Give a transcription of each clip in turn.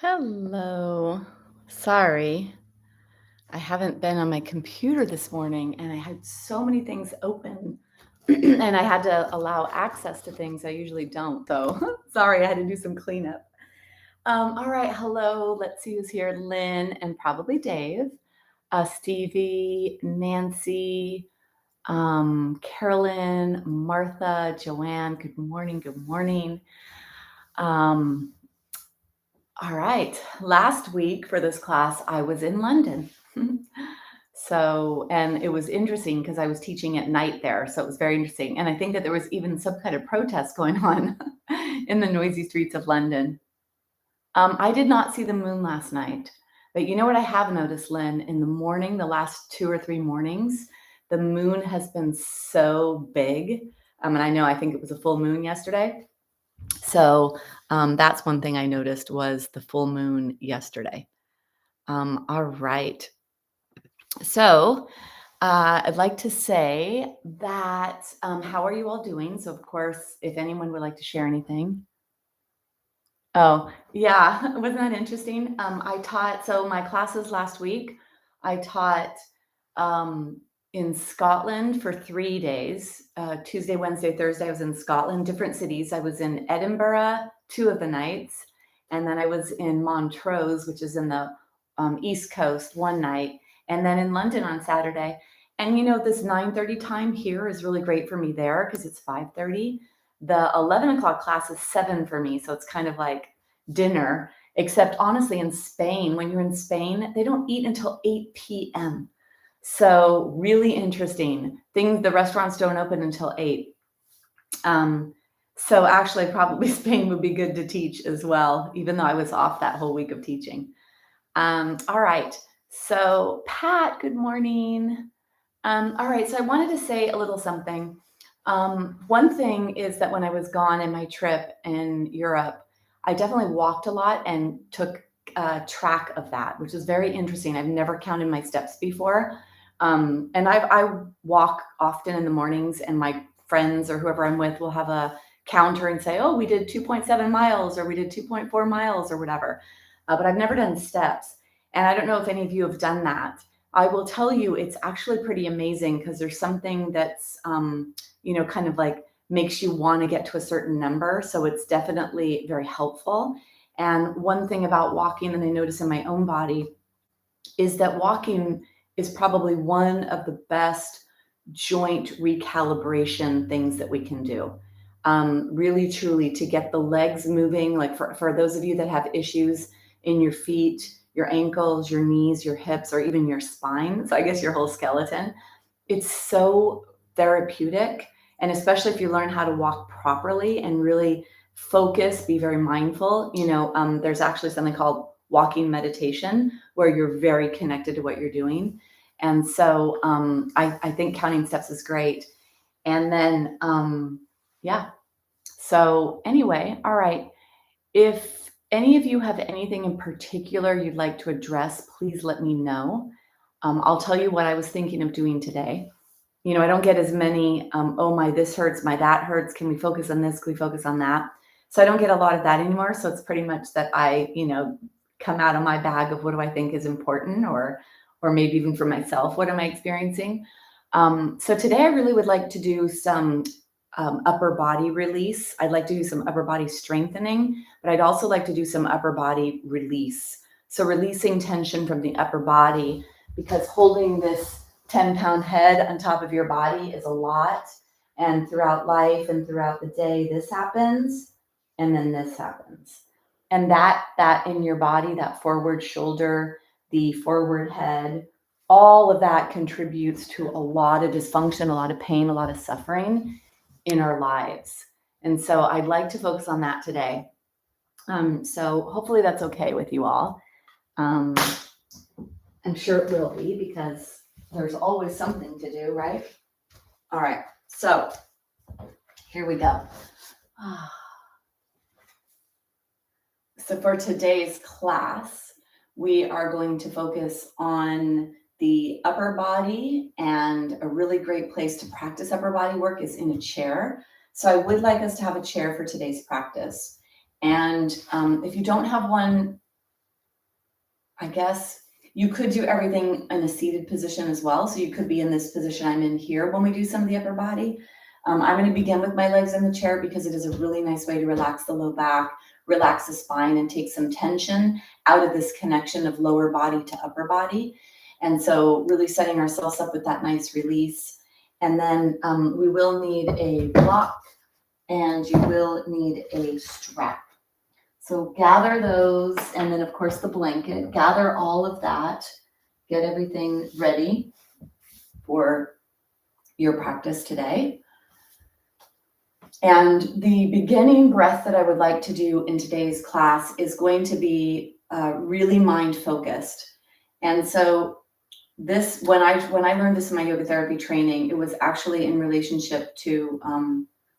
Hello. Sorry, I haven't been on my computer this morning and I had so many things open and I had to allow access to things I usually don't. So sorry, I had to do some cleanup. All right, hello. Let's see who's here. Lynn and probably Dave, Stevie, Nancy, Carolyn, Martha, Joanne. Good morning. Good morning. Um, All right. Last week for this class, I was in London. So, and it was interesting because I was teaching at night there. So it was very interesting. And I think that there was even some kind of protest going on in the noisy streets of London. I did not see the moon last night. But you know what I have noticed, Lynn? In the morning, the last 2 or 3 mornings, the moon has been so big. And I know I think it was a full moon yesterday. So that's one thing I noticed was the full moon yesterday. All right. So I'd like to say that how are you all doing? So, of course, if anyone would like to share anything. Oh, yeah. Wasn't that interesting? I taught, so my classes last week, I taught um, in Scotland for 3 days. Tuesday, Wednesday, Thursday, I was in Scotland, different cities. I was in Edinburgh 2 of the nights, and then I was in Montrose, which is in the East Coast, one night, and then in London on Saturday. And this 9:30 time here is really great for me there because it's 5:30. The 11 o'clock class is 7 for me, so it's kind of like dinner, except honestly in Spain, when you're in Spain, they don't eat until 8 p.m. So really interesting. The restaurants don't open until 8. Um, so actually probably Spain would be good to teach as well, even though I was off that whole week of teaching. All right. So Pat, good morning. All right, so I wanted to say a little something. One thing is that when I was gone in my trip in Europe, I definitely walked a lot and took track of that, which is very interesting. I've never counted my steps before. And I walk often in the mornings, and my friends or whoever I'm with will have a counter and say, oh, we did 2.7 miles or we did 2.4 miles or whatever. But I've never done steps. And I don't know if any of you have done that. I will tell you, it's actually pretty amazing because there's something that's, kind of like makes you want to get to a certain number. So it's definitely very helpful. And one thing about walking that I notice in my own body is that walking is probably one of the best joint recalibration things that we can do. Really, truly, to get the legs moving, like for those of you that have issues in your feet, your ankles, your knees, your hips, or even your spine. So I guess your whole skeleton. It's so therapeutic. And especially if you learn how to walk properly and really focus, be very mindful. There's actually something called walking meditation where you're very connected to what you're doing. And so I think counting steps is great. And then, yeah. So, anyway, all right. If any of you have anything in particular you'd like to address, please let me know. I'll tell you what I was thinking of doing today. I don't get as many, oh, my this hurts, my that hurts. Can we focus on this? Can we focus on that? So I don't get a lot of that anymore. So it's pretty much that I, come out of my bag of what do I think is important, or maybe even for myself, what am I experiencing? So today I really would like to do some upper body release. I'd like to do some upper body strengthening, but I'd also like to do some upper body release. So releasing tension from the upper body, because holding this 10-pound head on top of your body is a lot. And throughout life and throughout the day, this happens, and then this happens. And that in your body, that forward shoulder, the forward head, all of that contributes to a lot of dysfunction, a lot of pain, a lot of suffering in our lives. And so I'd like to focus on that today. So hopefully that's okay with you all. I'm sure it will be because there's always something to do, right? All right, so here we go. So for today's class, we are going to focus on the upper body, and a really great place to practice upper body work is in a chair. So I would like us to have a chair for today's practice. And if you don't have one I guess you could do everything in a seated position as well. So you could be in this position I'm in here when we do some of the upper body. I'm going to begin with my legs in the chair because it is a really nice way to relax the low back, relax the spine, and take some tension out of this connection of lower body to upper body. And so really setting ourselves up with that nice release. And then we will need a block and you will need a strap. So gather those, and then of course the blanket, gather all of that, get everything ready for your practice today. And the beginning breath that I would like to do in today's class is going to be really mind focused. And so this, when I learned this in my yoga therapy training, it was actually in relationship to,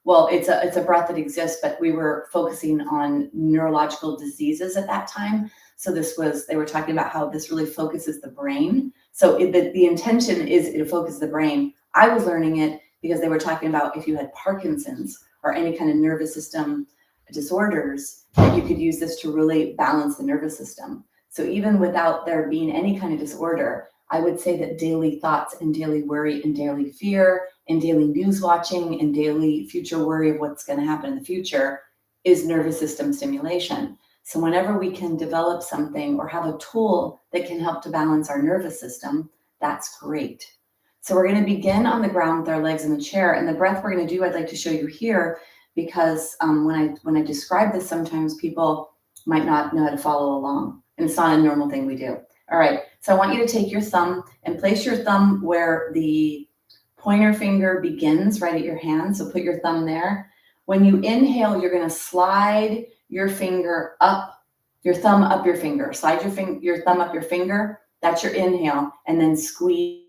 well, it's a breath that exists, but we were focusing on neurological diseases at that time. So they were talking about how this really focuses the brain. So the intention is to focus the brain. I was learning it because they were talking about if you had Parkinson's or any kind of nervous system disorders, that you could use this to really balance the nervous system. So even without there being any kind of disorder, I would say that daily thoughts and daily worry and daily fear and daily news watching and daily future worry of what's going to happen in the future is nervous system stimulation. So whenever we can develop something or have a tool that can help to balance our nervous system, that's great. So we're going to begin on the ground with our legs in the chair, and the breath we're going to do, I'd like to show you here because when I describe this, sometimes people might not know how to follow along, and it's not a normal thing we do. All right, so I want you to take your thumb and place your thumb where the pointer finger begins, right at your hand. So put your thumb there. When you inhale, you're going to slide your finger up, your thumb up your finger. Slide your thumb up your finger. That's your inhale, and then squeeze.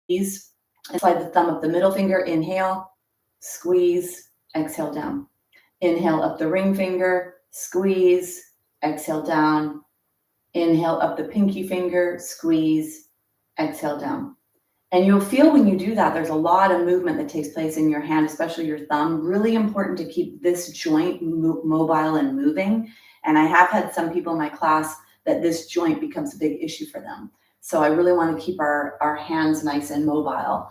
And slide the thumb up the middle finger, inhale, squeeze, exhale down. Inhale up the ring finger, squeeze, exhale down. Inhale up the pinky finger, squeeze, exhale down. And you'll feel when you do that, there's a lot of movement that takes place in your hand, especially your thumb. Really important to keep this joint mobile and moving. And I have had some people in my class that this joint becomes a big issue for them. So I really want to keep our hands nice and mobile.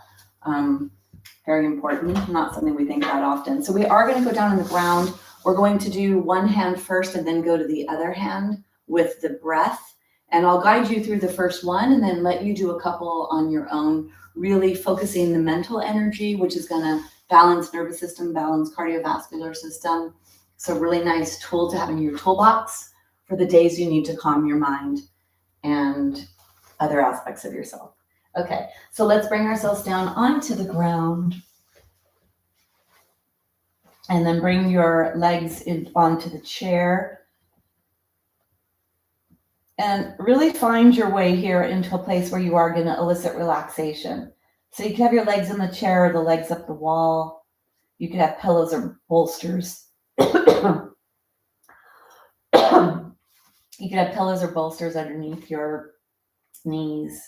Very important, not something we think about often. So we are going to go down on the ground. We're going to do one hand first and then go to the other hand with the breath. And I'll guide you through the first one and then let you do a couple on your own, really focusing the mental energy, which is going to balance nervous system, balance cardiovascular system. So really nice tool to have in your toolbox for the days you need to calm your mind and other aspects of yourself. Okay, so let's bring ourselves down onto the ground and then bring your legs onto the chair. And really find your way here into a place where you are going to elicit relaxation. So you can have your legs in the chair, the legs up the wall. You could have pillows or bolsters. You could have pillows or bolsters underneath your knees.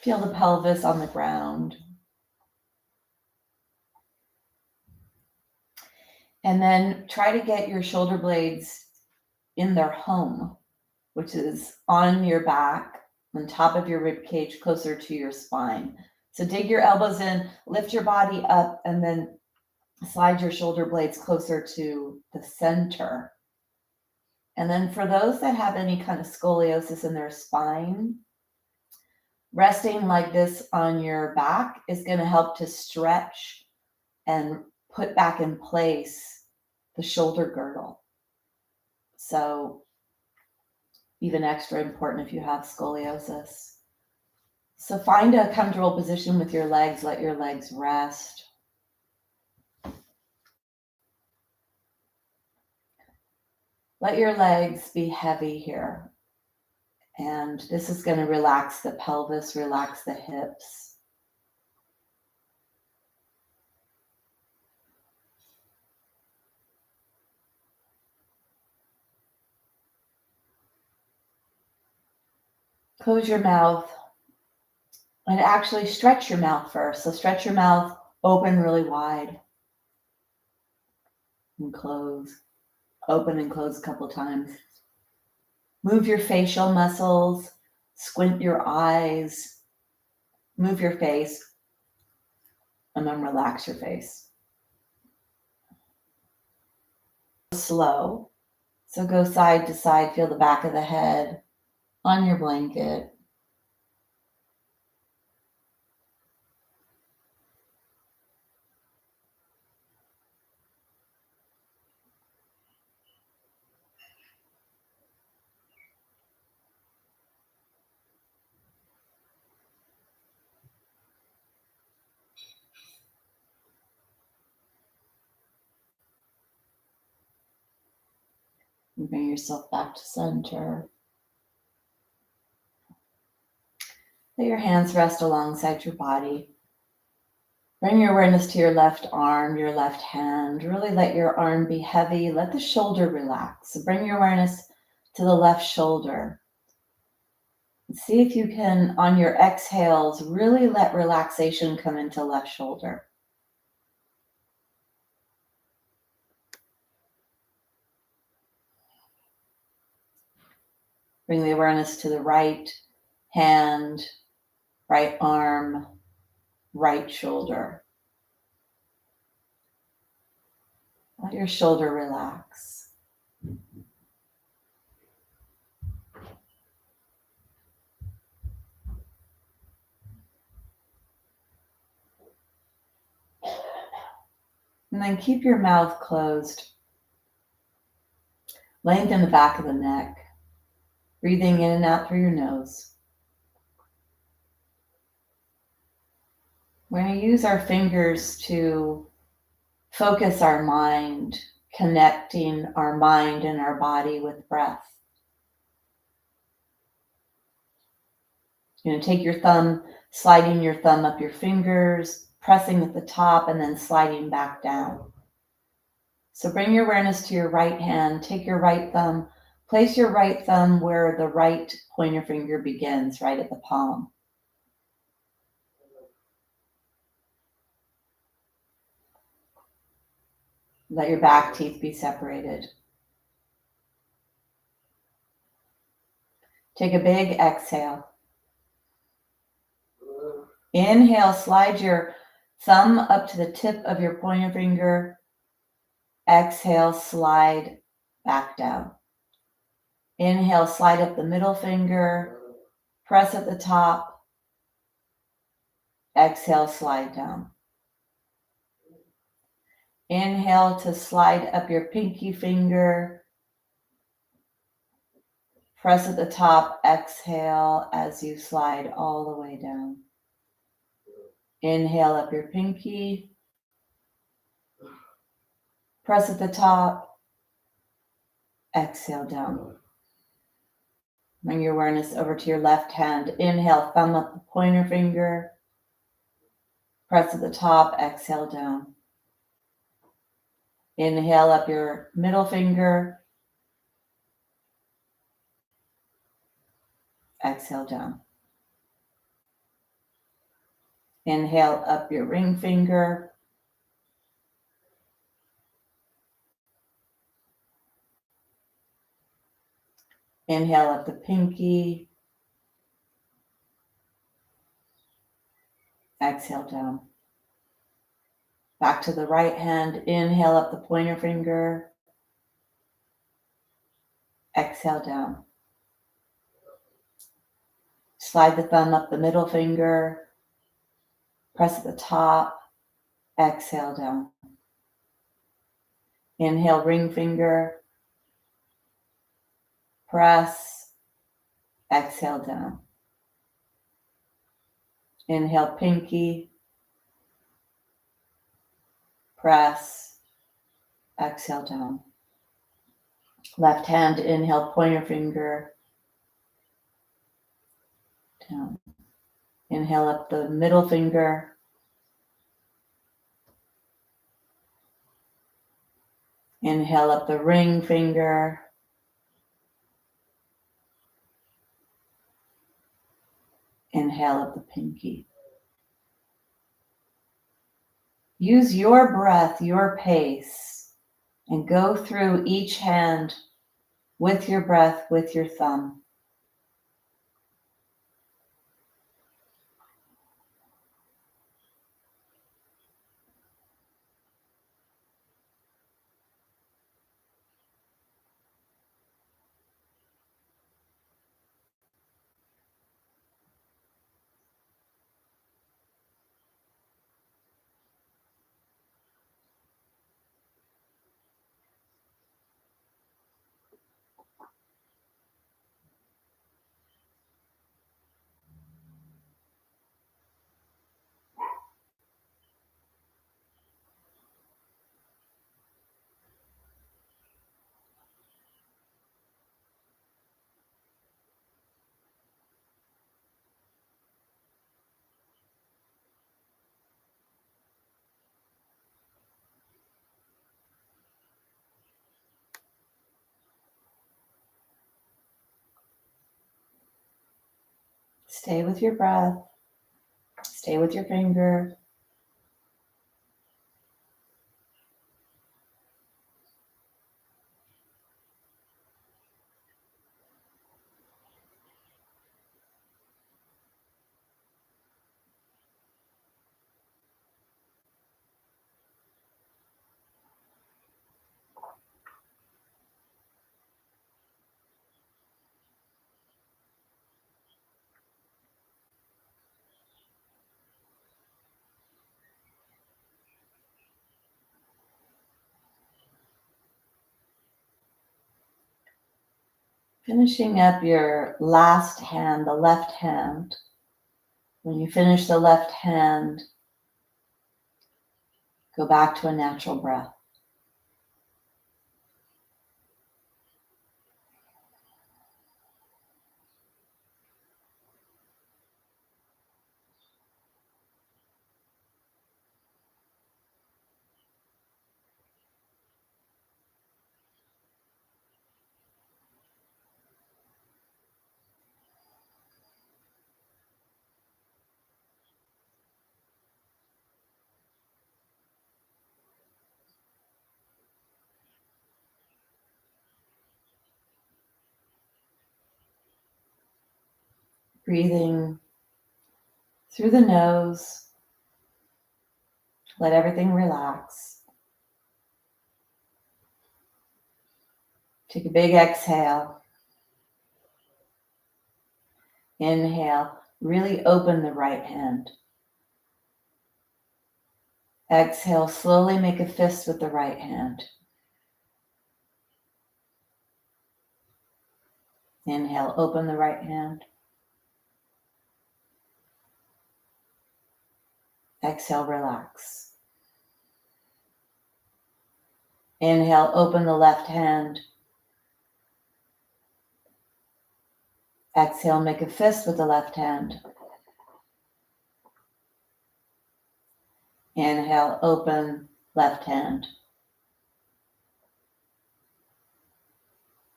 Feel the pelvis on the ground. And then try to get your shoulder blades in their home, which is on your back, on top of your rib cage, closer to your spine. So dig your elbows in, lift your body up, and then slide your shoulder blades closer to the center. And then for those that have any kind of scoliosis in their spine, resting like this on your back is going to help to stretch and put back in place the shoulder girdle. So even extra important if you have scoliosis. So find a comfortable position with your legs. Let your legs rest. Let your legs be heavy here. And this is going to relax the pelvis, relax the hips. Close your mouth and actually stretch your mouth first. So stretch your mouth open really wide and close, Open and close a couple times. Move your facial muscles, squint your eyes, move your face, and then relax your face. Slow. So go side to side, feel the back of the head on your blanket. And bring yourself back to center. Let your hands rest alongside your body. Bring your awareness to your left arm, your left hand. Really let your arm be heavy. Let the shoulder relax. So bring your awareness to the left shoulder. And see if you can, on your exhales, really let relaxation come into left shoulder. Bring the awareness to the right hand, right arm, right shoulder. Let your shoulder relax. And then keep your mouth closed. Lengthen the back of the neck. Breathing in and out through your nose. We're going to use our fingers to focus our mind, connecting our mind and our body with breath. You're going to take your thumb, sliding your thumb up your fingers, pressing at the top, and then sliding back down. So bring your awareness to your right hand. Take your right thumb, place your right thumb where the right pointer finger begins, right at the palm. Let your back teeth be separated. Take a big exhale. Inhale, slide your thumb up to the tip of your pointer finger. Exhale, slide back down. Inhale, slide up the middle finger. Press at the top. Exhale, slide down. Inhale to slide up your pinky finger. Press at the top. Exhale as you slide all the way down. Inhale up your pinky. Press at the top. Exhale down. Bring your awareness over to your left hand. Inhale, thumb up the pointer finger. Press at the top. Exhale down. Inhale up your middle finger. Exhale down. Inhale up your ring finger. Inhale up the pinky. Exhale down. Back to the right hand. Inhale up the pointer finger. Exhale down. Slide the thumb up the middle finger. Press at the top. Exhale down. Inhale, ring finger. Press. Exhale down. Inhale, pinky. Press. Exhale down. Left hand, inhale, pointer finger. Down. Inhale up the middle finger. Inhale up the ring finger. Inhale up the pinky. Use your breath, your pace, And go through each hand with your breath, with your thumb. Stay with your breath. Stay with your finger. Finishing up your last hand, the left hand. When you finish the left hand, go back to a natural breath. Breathing through the nose. Let everything relax. Take a big exhale. Inhale. Really open the right hand. Exhale. Slowly make a fist with the right hand. Inhale. Open the right hand. Exhale. Relax. Inhale. Open the left hand. Exhale, make a fist with the left hand. Inhale, open left hand.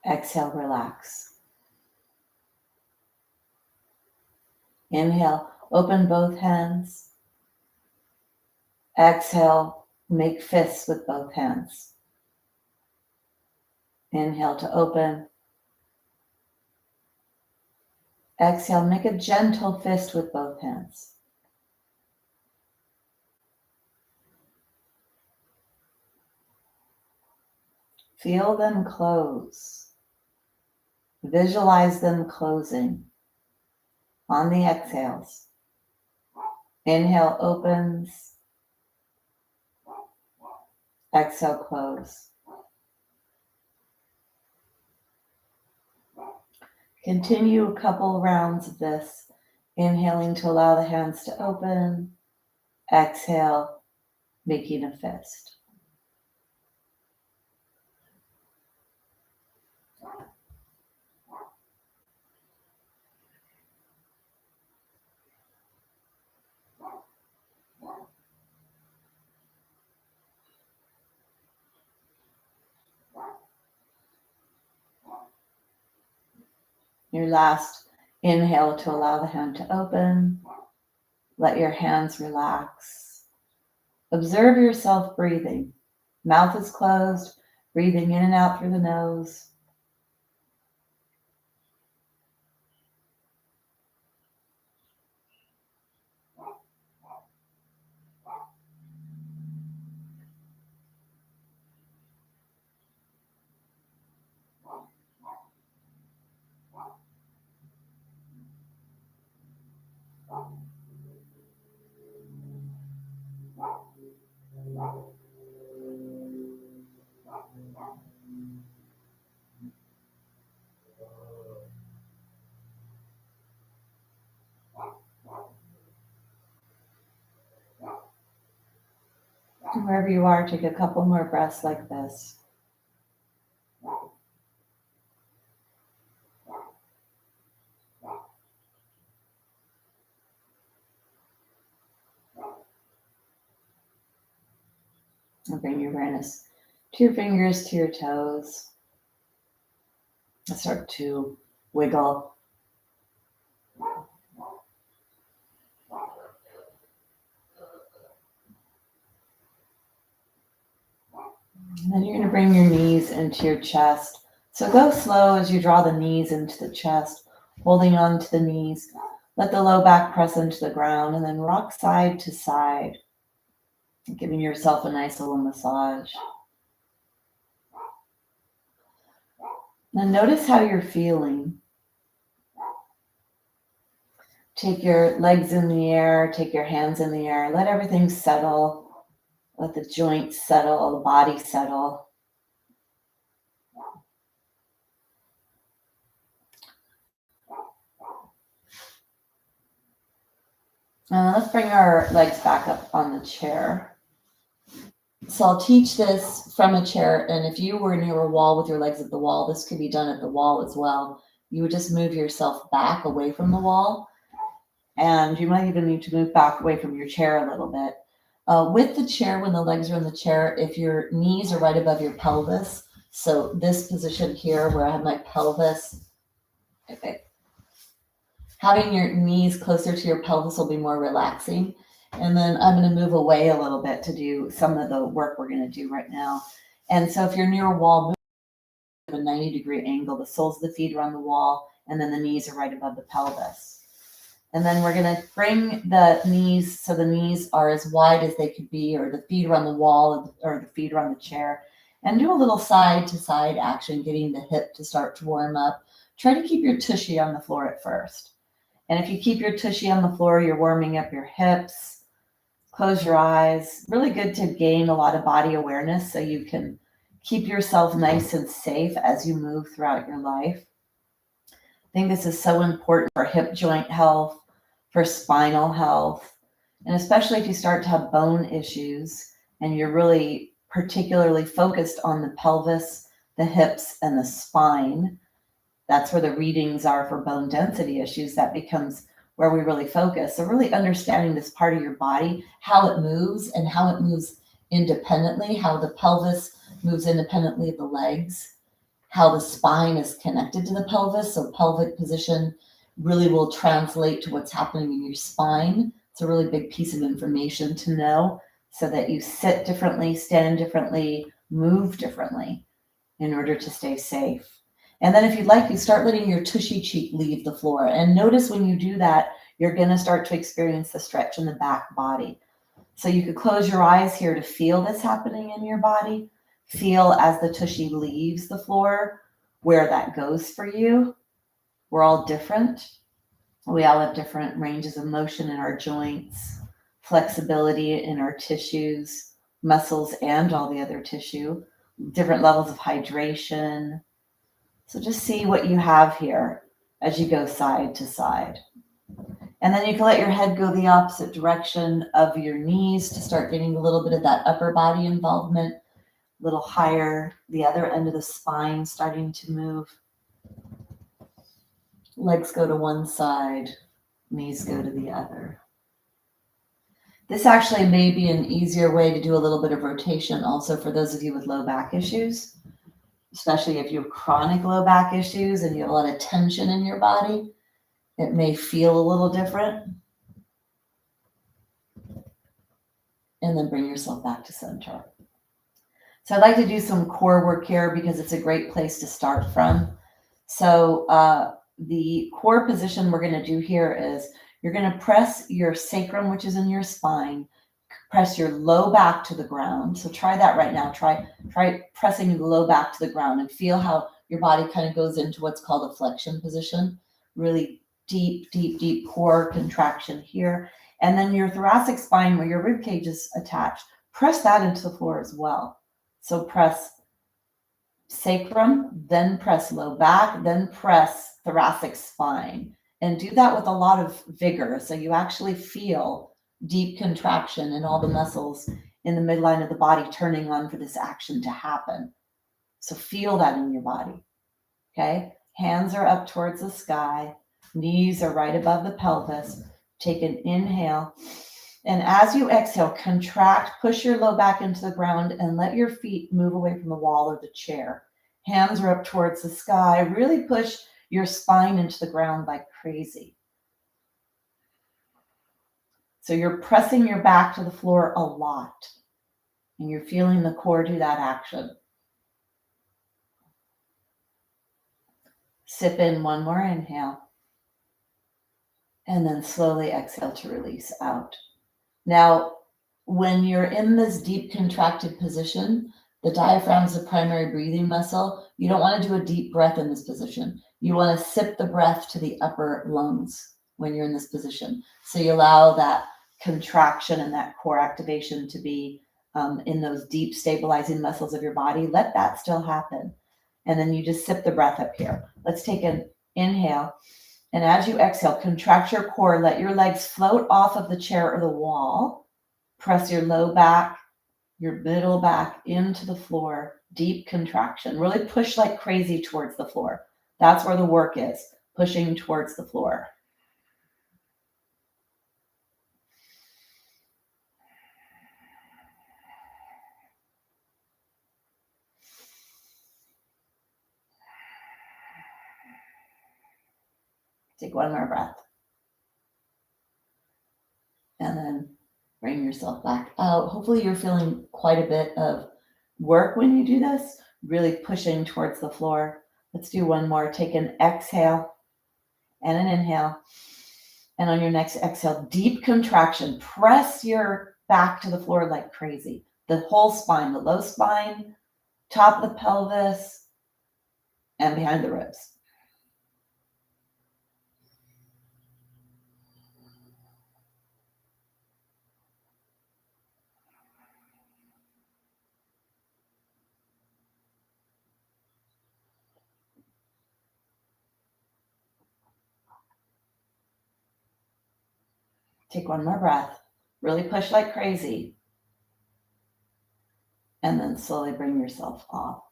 Exhale, relax. Inhale, open both hands. Exhale, make fists with both hands. Inhale to open. Exhale, make a gentle fist with both hands. Feel them close. Visualize them closing on the exhales. Inhale opens. Exhale close. Continue a couple rounds of this, inhaling to allow the hands to open. Exhale, making a fist. Your last inhale to allow the hand to open. Let your hands relax. Observe yourself breathing. Mouth is closed. Breathing in and out through the nose. And wherever you are, take a couple more breaths like this. And bring your awareness to your fingers, to your toes. And start to wiggle. And then you're going to bring your knees into your chest. So go slow as you draw the knees into the chest, holding on to the knees. Let the low back press into the ground and then rock side to side, giving yourself a nice little massage. Then notice how you're feeling. Take your legs in the air, take your hands in the air, let everything settle. Let the joints settle, the body settle. Let's bring our legs back up on the chair. So I'll teach this from a chair, and if you were near a wall with your legs at the wall, this could be done at the wall as well. You would just move yourself back away from the wall, and you might even need to move back away from your chair a little bit. With the chair, when the legs are in the chair, if your knees are right above your pelvis, so this position here where I have my pelvis, okay, having your knees closer to your pelvis will be more relaxing. And then I'm going to move away a little bit to do some of the work we're going to do right now. And so if you're near a wall, move a 90-degree angle. The soles of the feet are on the wall, and then the knees are right above the pelvis. And then we're going to bring the knees so the knees are as wide as they could be, or the feet are on the wall, or the feet are on the chair. And do a little side-to-side action, getting the hip to start to warm up. Try to keep your tushy on the floor at first. And if you keep your tushy on the floor, you're warming up your hips. Close your eyes. Really good to gain a lot of body awareness so you can keep yourself nice and safe as you move throughout your life. I think this is so important for hip joint health, for spinal health, and especially if you start to have bone issues and you're really particularly focused on the pelvis, the hips, and the spine. That's where the readings are for bone density issues. That becomes where we really focus. So really understanding this part of your body, how it moves and how it moves independently, how the pelvis moves independently of the legs, how the spine is connected to the pelvis. So pelvic position really will translate to what's happening in your spine. It's a really big piece of information to know so that you sit differently, stand differently, move differently in order to stay safe. And then if you'd like, you start letting your tushy cheek leave the floor. And notice when you do that, you're going to start to experience the stretch in the back body. So you could close your eyes here to feel this happening in your body. Feel as the tushy leaves the floor, where that goes for you. We're all different. We all have different ranges of motion in our joints, flexibility in our tissues, muscles, and all the other tissue, different levels of hydration. So just see what you have here as you go side to side. And then you can let your head go the opposite direction of your knees to start getting a little bit of that upper body involvement, a little higher, the other end of the spine starting to move. Legs go to one side, knees go to the other. This actually may be an easier way to do a little bit of rotation also for those of you with low back issues. Especially if you have chronic low back issues and you have a lot of tension in your body, it may feel a little different. And then bring yourself back to center. So I'd like to do some core work here because it's a great place to start from. So the core position we're going to do here is you're going to press your sacrum, which is in your spine, press your low back to the ground. So try that right now. Try pressing the low back to the ground and feel how your body kind of goes into what's called a flexion position. Really deep, deep, deep core contraction here. And then your thoracic spine where your rib cage is attached, press that into the floor as well. So press sacrum, then press low back, then press thoracic spine. And do that with a lot of vigor. So you actually feel deep contraction in all the muscles in the midline of the body turning on for this action to happen. So feel that in your body. Okay. Hands are up towards the sky. Knees are right above the pelvis. Take an inhale. And as you exhale, contract, push your low back into the ground and let your feet move away from the wall or the chair. Hands are up towards the sky. Really push your spine into the ground like crazy. So you're pressing your back to the floor a lot. And you're feeling the core do that action. Sip in one more inhale. And then slowly exhale to release out. Now, when you're in this deep contracted position, the diaphragm is the primary breathing muscle. You don't want to do a deep breath in this position. You want to sip the breath to the upper lungs when you're in this position. So you allow that contraction and that core activation to be in those deep stabilizing muscles of your body. Let that still happen. And then you just sip the breath up here. Let's take an inhale. And as you exhale, contract your core, let your legs float off of the chair or the wall. Press your low back, your middle back into the floor, deep contraction. Really push like crazy towards the floor. That's where the work is, pushing towards the floor. Take one more breath. And then bring yourself back out. Hopefully you're feeling quite a bit of work when you do this, really pushing towards the floor. Let's do one more. Take an exhale and an inhale. And on your next exhale, deep contraction. Press your back to the floor like crazy. The whole spine, the low spine, top of the pelvis, and behind the ribs. Take one more breath. Really push like crazy. And then slowly bring yourself off.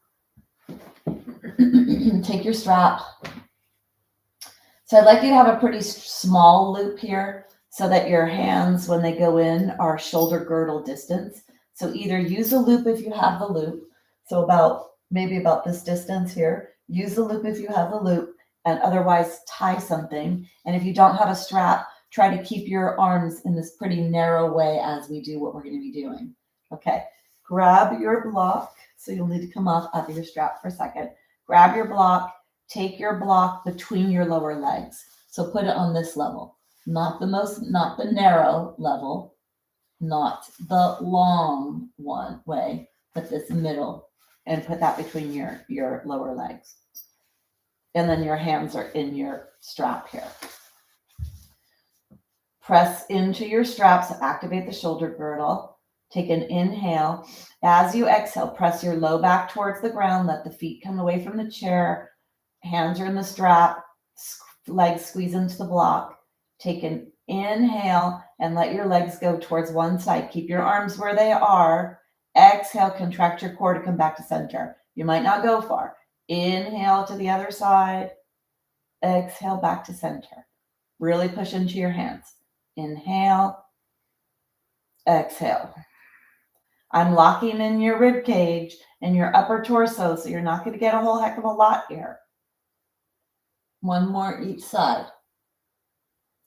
Take your strap. So I'd like you to have a pretty small loop here so that your hands, when they go in, are shoulder girdle distance. So either use a loop if you have the loop. So maybe about this distance here. Use the loop if you have the loop, and otherwise tie something. And if you don't have a strap, try to keep your arms in this pretty narrow way as we do what we're going to be doing. Okay, grab your block. So you'll need to come off of your strap for a second. Grab your block. Take your block between your lower legs. So put it on this level, not the narrow level, not the long one way, but this middle, and put that between your lower legs. And then your hands are in your strap here. Press into your straps, activate the shoulder girdle. Take an inhale. As you exhale, press your low back towards the ground. Let the feet come away from the chair. Hands are in the strap, legs squeeze into the block. Take an inhale and let your legs go towards one side. Keep your arms where they are. Exhale, contract your core to come back to center. You might not go far. Inhale to the other side. Exhale back to center. Really push into your hands. Inhale. Exhale. I'm locking in your rib cage and your upper torso, so you're not going to get a whole heck of a lot here. One more each side.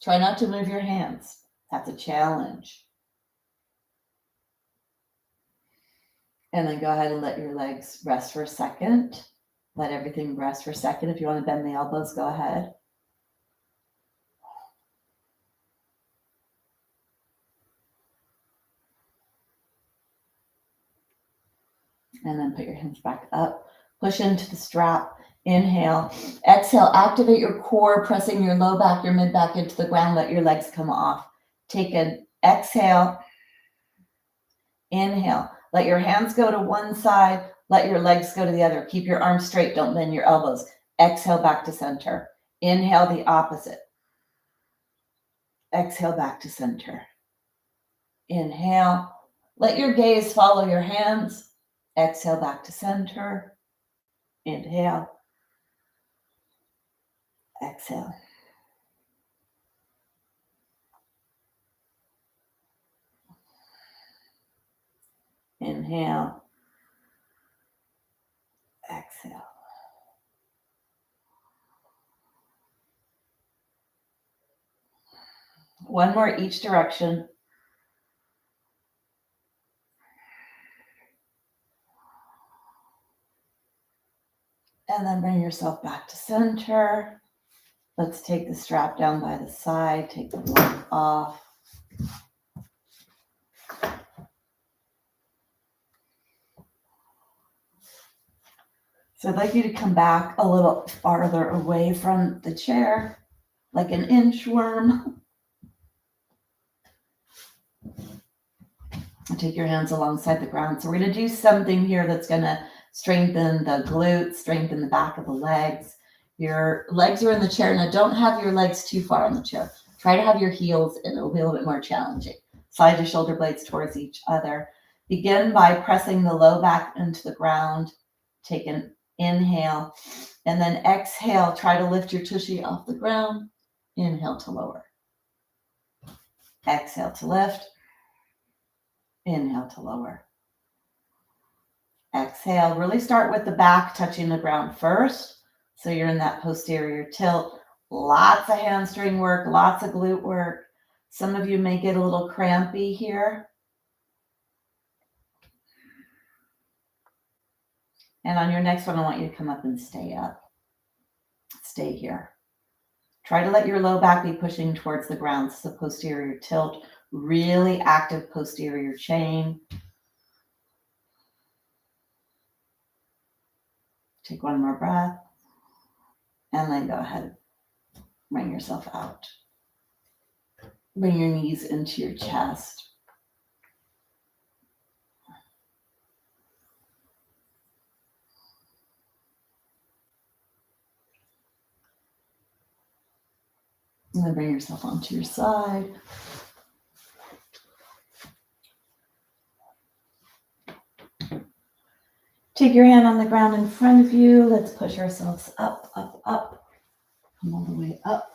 Try not to move your hands. That's a challenge. And then go ahead and let your legs rest for a second. Let everything rest for a second. If you want to bend the elbows, go ahead. And then put your hands back up. Push into the strap. Inhale. Exhale. Activate your core, pressing your low back, your mid back into the ground. Let your legs come off. Take an exhale. Inhale. Let your hands go to one side. Let your legs go to the other. Keep your arms straight. Don't bend your elbows. Exhale back to center. Inhale the opposite. Exhale back to center. Inhale. Let your gaze follow your hands. Exhale back to center. Inhale. Exhale. Inhale. Exhale. One more each direction. And then bring yourself back to center. Let's take the strap down by the side. Take the block off. So I'd like you to come back a little farther away from the chair, like an inchworm. And take your hands alongside the ground. So we're going to do something here that's going to strengthen the glutes, strengthen the back of the legs. Your legs are in the chair. Now don't have your legs too far on the chair. Try to have your heels, and it'll be a little bit more challenging. Slide your shoulder blades towards each other. Begin by pressing the low back into the ground. Take an inhale, and then exhale. Try to lift your tushy off the ground. Inhale to lower. Exhale to lift. Inhale to lower. Exhale. Really start with the back touching the ground first. So you're in that posterior tilt. Lots of hamstring work, lots of glute work. Some of you may get a little crampy here. And on your next one, I want you to come up and stay up. Stay here. Try to let your low back be pushing towards the ground. So posterior tilt, really active posterior chain. Take one more breath. And then go ahead. Bring yourself out. Bring your knees into your chest. And then bring yourself onto your side. Take your hand on the ground in front of you. Let's push ourselves up, up, up. Come all the way up.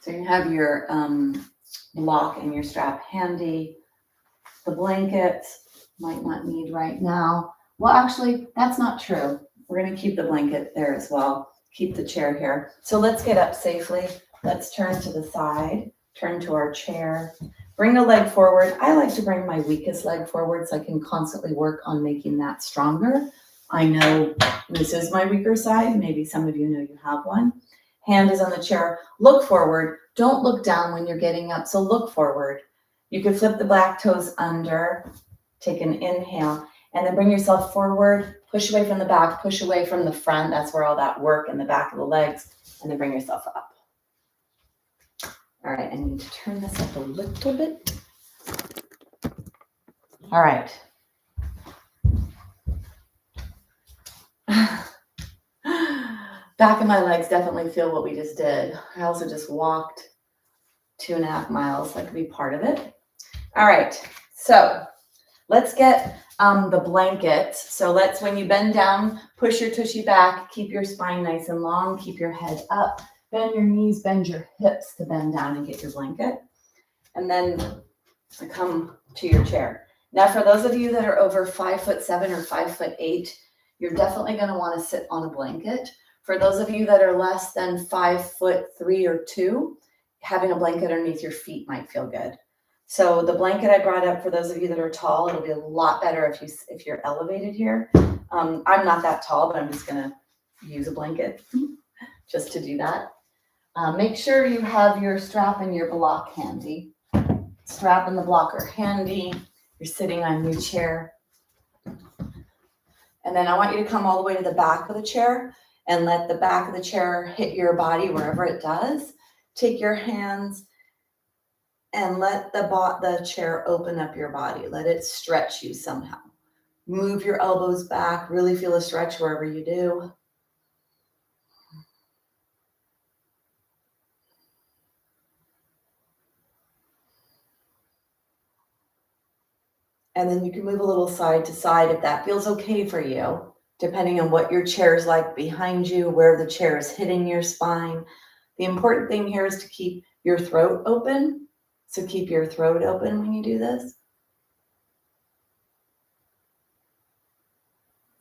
So you have your block and your strap handy. The blankets might not need right now. Well, actually, that's not true. We're going to keep the blanket there as well. Keep the chair here. So let's get up safely. Let's turn to the side. Turn to our chair. Bring a leg forward. I like to bring my weakest leg forward so I can constantly work on making that stronger. I know this is my weaker side. Maybe some of you know you have one. Hand is on the chair. Look forward. Don't look down when you're getting up. So look forward. You can flip the back toes under. Take an inhale. And then bring yourself forward. Push away from the back. Push away from the front. That's where all that work in the back of the legs. And then bring yourself up. All right, I need to turn this up a little bit. All right. Back of my legs definitely feel what we just did. I also just walked 2.5 miles. That could be part of it. All right, so let's get the blanket. So when you bend down, push your tushy back, keep your spine nice and long, keep your head up. Bend your knees, bend your hips to bend down and get your blanket. And then come to your chair. Now, for those of you that are over 5'7" or 5'8", you're definitely going to want to sit on a blanket. For those of you that are less than 5'3" or 2", having a blanket underneath your feet might feel good. So the blanket I brought up, for those of you that are tall, it'll be a lot better if you're elevated here. I'm not that tall, but I'm just gonna use a blanket just to do that. Make sure you have your strap and your block handy. Strap and the block are handy. You're sitting on your chair. And then I want you to come all the way to the back of the chair and let the back of the chair hit your body wherever it does. Take your hands and let the chair open up your body. Let it stretch you somehow. Move your elbows back. Really feel a stretch wherever you do. And then you can move a little side to side if that feels okay for you, depending on what your chair is like behind you, where the chair is hitting your spine. The important thing here is to keep your throat open. So keep your throat open when you do this.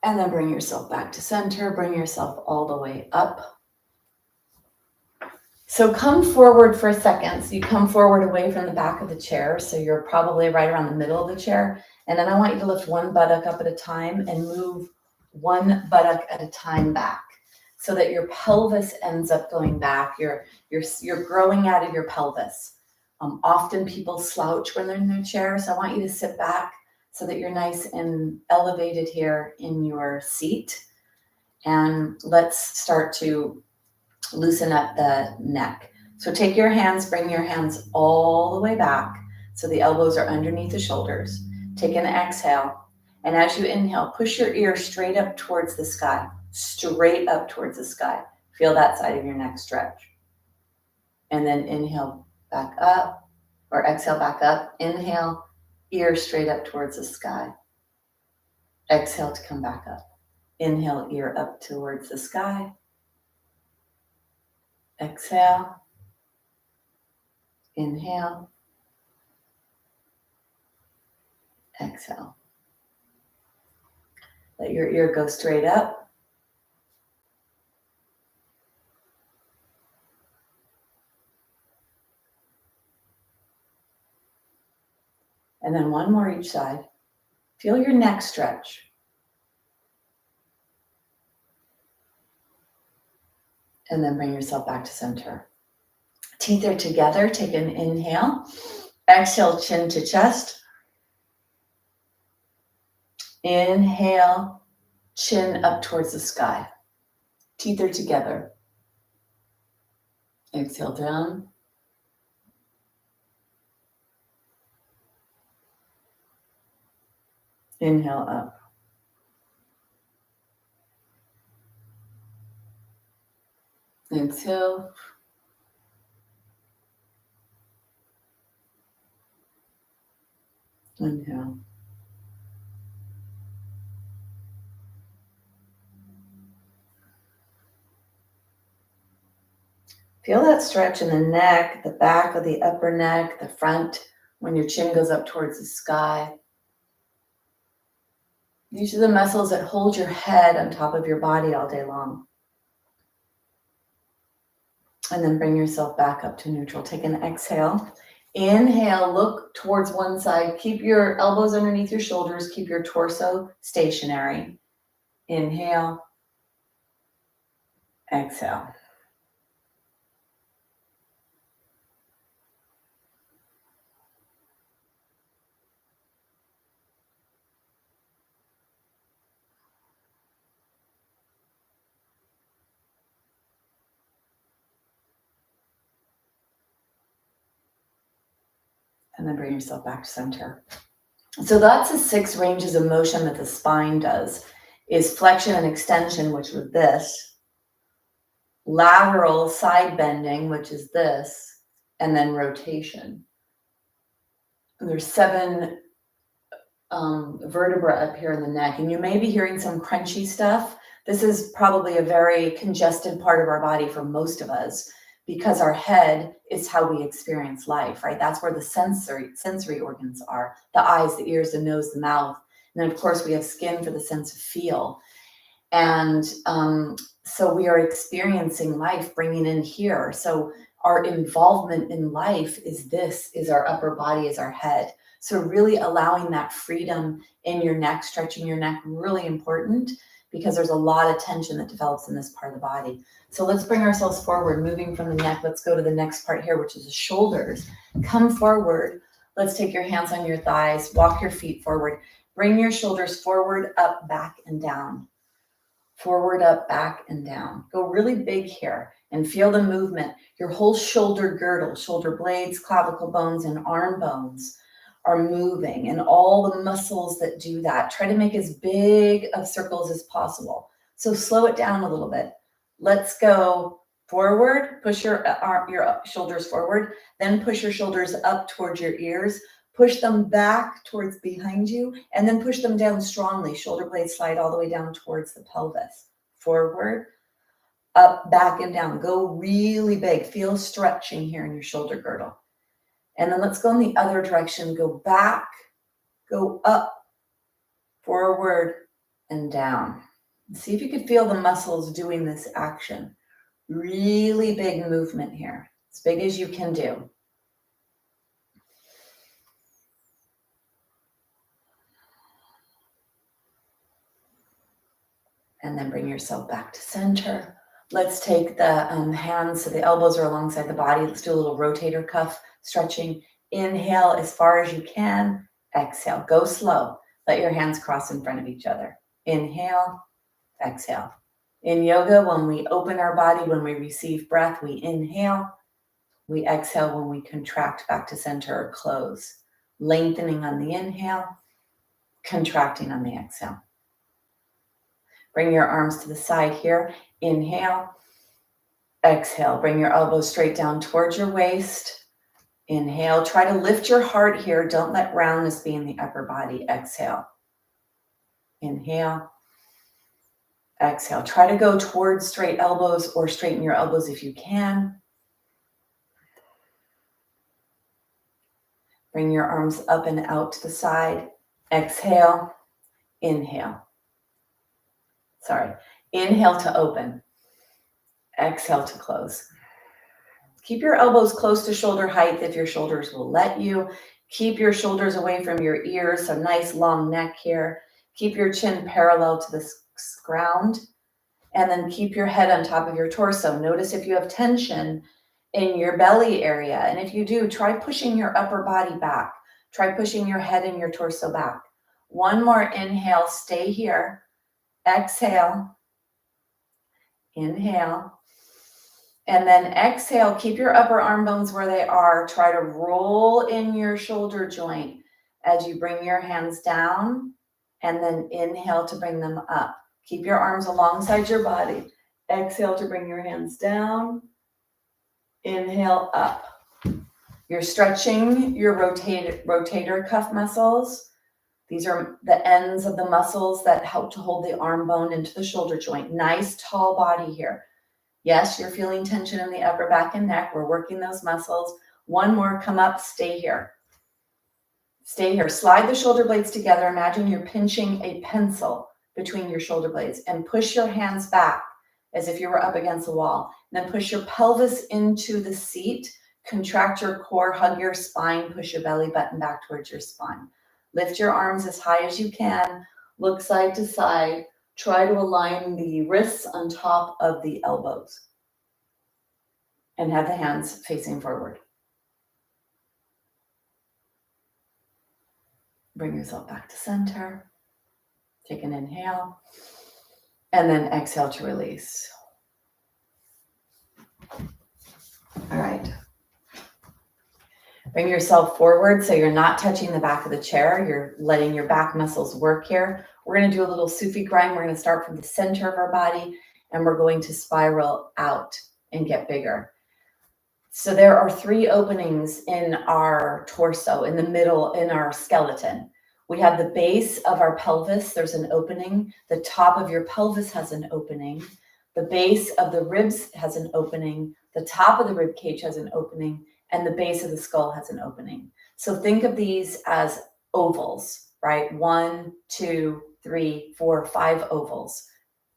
And then bring yourself back to center. Bring yourself all the way up. So come forward for a second. So you come forward away from the back of the chair. So you're probably right around the middle of the chair. And then I want you to lift one buttock up at a time and move one buttock at a time back so that your pelvis ends up going back. You're growing out of your pelvis. Often people slouch when they're in their chair. So I want you to sit back so that you're nice and elevated here in your seat. And let's start to loosen up the neck. So take your hands, bring your hands all the way back so the elbows are underneath the shoulders. Take an exhale. And as you inhale, push your ear straight up towards the sky, straight up towards the sky. Feel that side of your neck stretch. And then inhale back up, or exhale back up. Inhale, ear straight up towards the sky. Exhale to come back up. Inhale, ear up towards the sky. Exhale. Inhale. Exhale. Let your ear go straight up. And then one more each side. Feel your neck stretch. And then bring yourself back to center. Teeth are together. Take an inhale. Exhale, chin to chest. Inhale, chin up towards the sky. Teeth are together. Exhale down. Inhale up. Exhale. Inhale. Feel that stretch in the neck, the back of the upper neck, the front, when your chin goes up towards the sky. These are the muscles that hold your head on top of your body all day long. And then bring yourself back up to neutral. Take an exhale. Inhale, look towards one side. Keep your elbows underneath your shoulders. Keep your torso stationary. Inhale. Exhale. And then bring yourself back to center. So that's the 6 ranges of motion that the spine does, is flexion and extension, which was this, lateral side bending, which is this, and then rotation. And there's 7 vertebra up here in the neck, and you may be hearing some crunchy stuff. This is probably a very congested part of our body for most of us, because our head is how we experience life, right? That's where the sensory organs are, the eyes, the ears, the nose, the mouth. And then of course we have skin for the sense of feel. And so we are experiencing life, bringing in here. So our involvement in life is our upper body, is our head. So really allowing that freedom in your neck, stretching your neck, really important, because there's a lot of tension that develops in this part of the body. So let's bring ourselves forward, moving from the neck. Let's go to the next part here, which is the shoulders. Come forward. Let's take your hands on your thighs, walk your feet forward. Bring your shoulders forward, up, back, and down. Forward, up, back, and down. Go really big here and feel the movement. Your whole shoulder girdle, shoulder blades, clavicle bones, and arm bones are moving, and all the muscles that do that. Try to make as big of circles as possible. So slow it down a little bit. Let's go forward, push your shoulders forward, then push your shoulders up towards your ears, push them back towards behind you, and then push them down strongly. Shoulder blades slide all the way down towards the pelvis. Forward, up, back, and down. Go really big. Feel stretching here in your shoulder girdle. And then let's go in the other direction. Go back, go up, forward, and down. See if you could feel the muscles doing this action. Really big movement here, as big as you can do. And then bring yourself back to center. Let's take the hands so the elbows are alongside the body. Let's do a little rotator cuff stretching. Inhale as far as you can. Exhale. Go slow. Let your hands cross in front of each other. Inhale, exhale. In yoga, when we open our body, when we receive breath, we inhale. We exhale when we contract back to center or close. Lengthening on the inhale, contracting on the exhale. Bring your arms to the side here. Inhale, exhale. Bring your elbows straight down towards your waist. Inhale. Try to lift your heart here. Don't let roundness be in the upper body. Exhale. Inhale. Exhale. Try to go towards straight elbows or straighten your elbows if you can. Bring your arms up and out to the side. Exhale. Inhale. Inhale to open. Exhale to close. Keep your elbows close to shoulder height if your shoulders will let you. Keep your shoulders away from your ears, so nice long neck here. Keep your chin parallel to the ground, and then keep your head on top of your torso. Notice if you have tension in your belly area, and if you do, try pushing your upper body back. Try pushing your head and your torso back. One more inhale, stay here. Exhale. Inhale. And then exhale, keep your upper arm bones where they are. Try to roll in your shoulder joint as you bring your hands down, and then inhale to bring them up. Keep your arms alongside your body. Exhale to bring your hands down. Inhale up. You're stretching your rotator cuff muscles. These are the ends of the muscles that help to hold the arm bone into the shoulder joint. Nice tall body here. Yes, you're feeling tension in the upper back and neck. We're working those muscles. One more, come up, stay here. Stay here. Slide the shoulder blades together. Imagine you're pinching a pencil between your shoulder blades, and push your hands back as if you were up against the wall. And then push your pelvis into the seat. Contract your core, hug your spine, push your belly button back towards your spine. Lift your arms as high as you can. Look side to side. Try to align the wrists on top of the elbows and have the hands facing forward. Bring yourself back to center. Take an inhale and then exhale to release. All right. Bring yourself forward so you're not touching the back of the chair. You're letting your back muscles work here. We're going to do a little Sufi grind. We're going to start from the center of our body, and we're going to spiral out and get bigger. So there are 3 openings in our torso, in the middle, in our skeleton. We have the base of our pelvis. There's an opening. The top of your pelvis has an opening. The base of the ribs has an opening. The top of the rib cage has an opening. And the base of the skull has an opening. So think of these as ovals, right? 1, 2, 3, 4, 5 ovals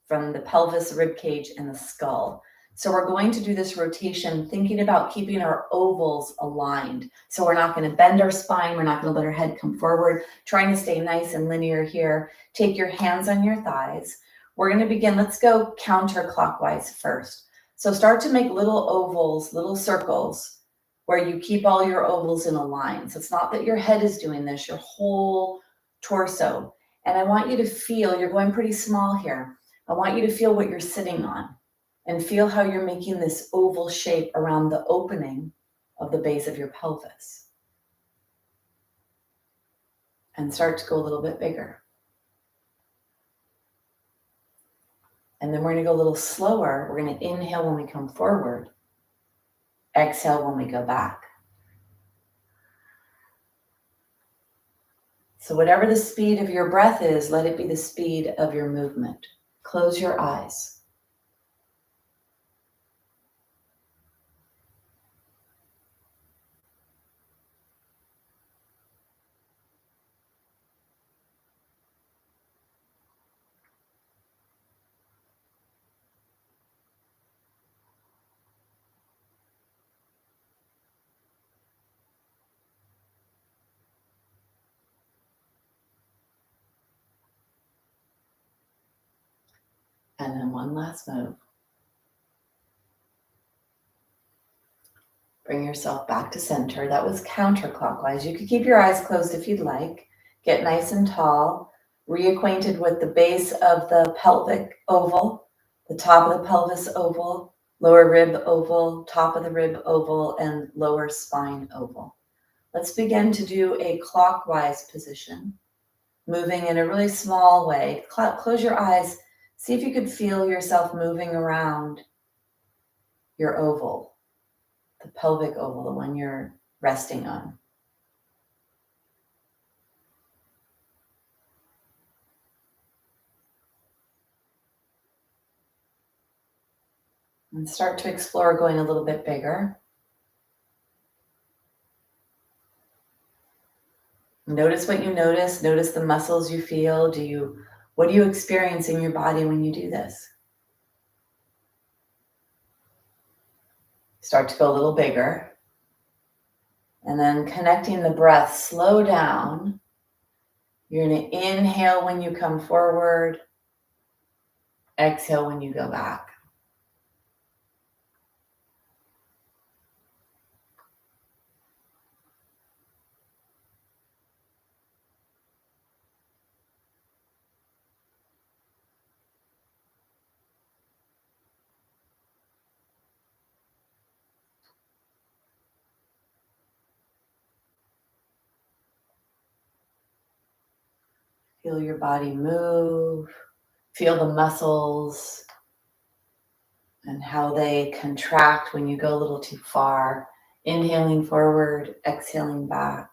from the pelvis, rib cage, and the skull. So we're going to do this rotation thinking about keeping our ovals aligned. So we're not going to bend our spine. We're not going to let our head come forward. Trying to stay nice and linear here. Take your hands on your thighs. We're going to begin. Let's go counterclockwise first. So start to make little ovals, little circles, where you keep all your ovals in a line. So it's not that your head is doing this, your whole torso. And I want you to feel, you're going pretty small here. I want you to feel what you're sitting on. And feel how you're making this oval shape around the opening of the base of your pelvis. And start to go a little bit bigger. And then we're going to go a little slower. We're going to inhale when we come forward. Exhale when we go back. So whatever the speed of your breath is, let it be the speed of your movement. Close your eyes. And then one last move. Bring yourself back to center. That was counterclockwise. You could keep your eyes closed if you'd like. Get nice and tall. Reacquainted with the base of the pelvic oval, the top of the pelvis oval, lower rib oval, top of the rib oval, and lower spine oval. Let's begin to do a clockwise position, moving in a really small way. Close your eyes. See if you could feel yourself moving around your oval, the pelvic oval, the one you're resting on. And start to explore going a little bit bigger. Notice what you notice. Notice the muscles you feel. What do you experience in your body when you do this? Start to go a little bigger. And then connecting the breath, slow down. You're going to inhale when you come forward. Exhale when you go back. Feel your body move. Feel the muscles and how they contract when you go a little too far. Inhaling forward, exhaling back.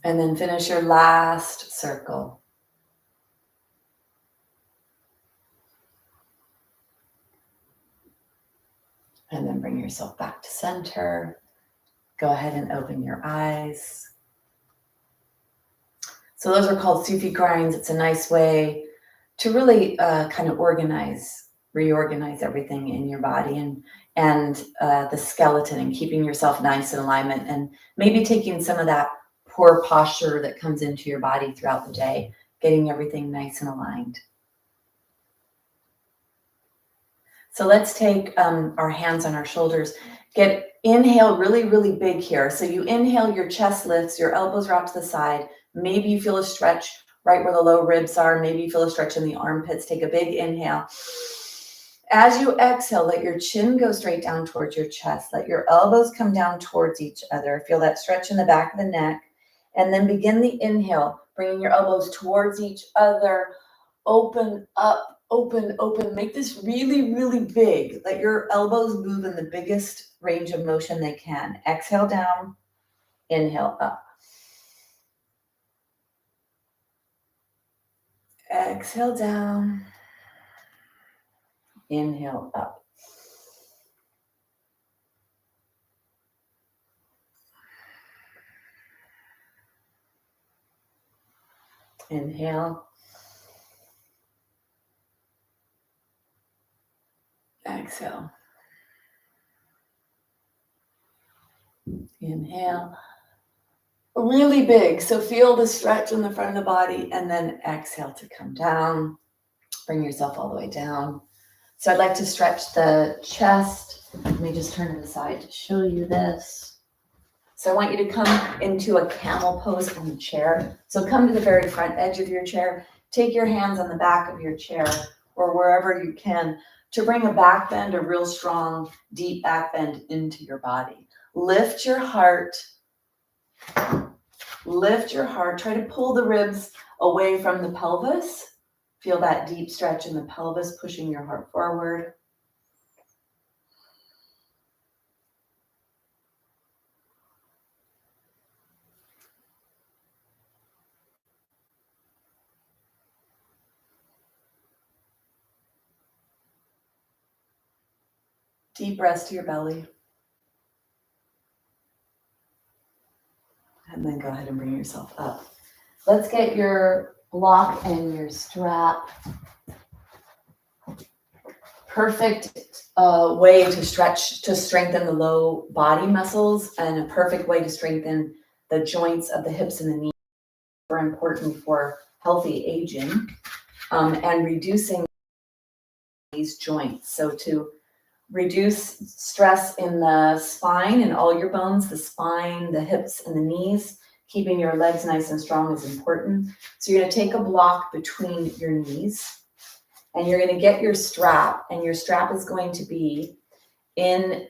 And then finish your last circle. And then bring yourself back to center. Go ahead and open your eyes. So those are called Sufi grinds. It's a nice way to really kind of reorganize everything in your body and the skeleton, and keeping yourself nice in alignment, and maybe taking some of that poor posture that comes into your body throughout the day, getting everything nice and aligned. So let's take our hands on our shoulders. Inhale really, really big here. So you inhale, your chest lifts, your elbows are out to the side. Maybe you feel a stretch right where the low ribs are. Maybe you feel a stretch in the armpits. Take a big inhale. As you exhale, let your chin go straight down towards your chest. Let your elbows come down towards each other. Feel that stretch in the back of the neck. And then begin the inhale, bringing your elbows towards each other. Open up, open, open. Make this really, really big. Let your elbows move in the biggest range of motion they can. Exhale down, inhale up. Exhale down, inhale up. Inhale. Inhale, really big. So feel the stretch in the front of the body, and then exhale to come down. Bring yourself all the way down. So I'd like to stretch the chest. Let me just turn it aside to show you this. So I want you to come into a camel pose on the chair. So come to the very front edge of your chair. Take your hands on the back of your chair or wherever you can to bring a back bend, a real strong, deep back bend into your body. Lift your heart. Lift your heart. Try to pull the ribs away from the pelvis. Feel that deep stretch in the pelvis, pushing your heart forward. Deep breaths to your belly. And then go ahead and bring yourself up. Let's get your block and your strap. Perfect way to stretch, to strengthen the low body muscles, and a perfect way to strengthen the joints of the hips and the knees. Are important for healthy aging and reducing these joints. So to reduce stress in the spine and all your bones, the spine, the hips, and the knees, keeping your legs nice and strong is important. So you're going to take a block between your knees, and you're going to get your strap, and your strap is going to be in,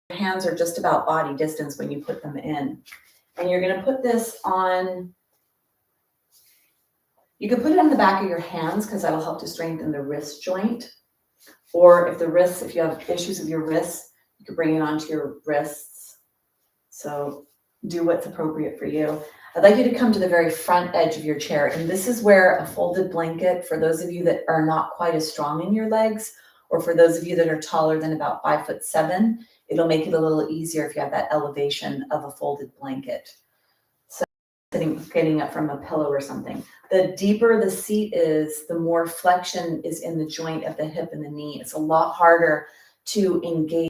your hands are just about body distance when you put them in. And you're going to put this on, you can put it on the back of your hands because that'll help to strengthen the wrist joint. Or if you have issues with your wrists, you can bring it onto your wrists. So do what's appropriate for you. I'd like you to come to the very front edge of your chair. And this is where a folded blanket, for those of you that are not quite as strong in your legs, or for those of you that are taller than about 5'7", it'll make it a little easier if you have that elevation of a folded blanket. So getting up from a pillow or something. The deeper the seat is, the more flexion is in the joint of the hip and the knee. It's a lot harder to engage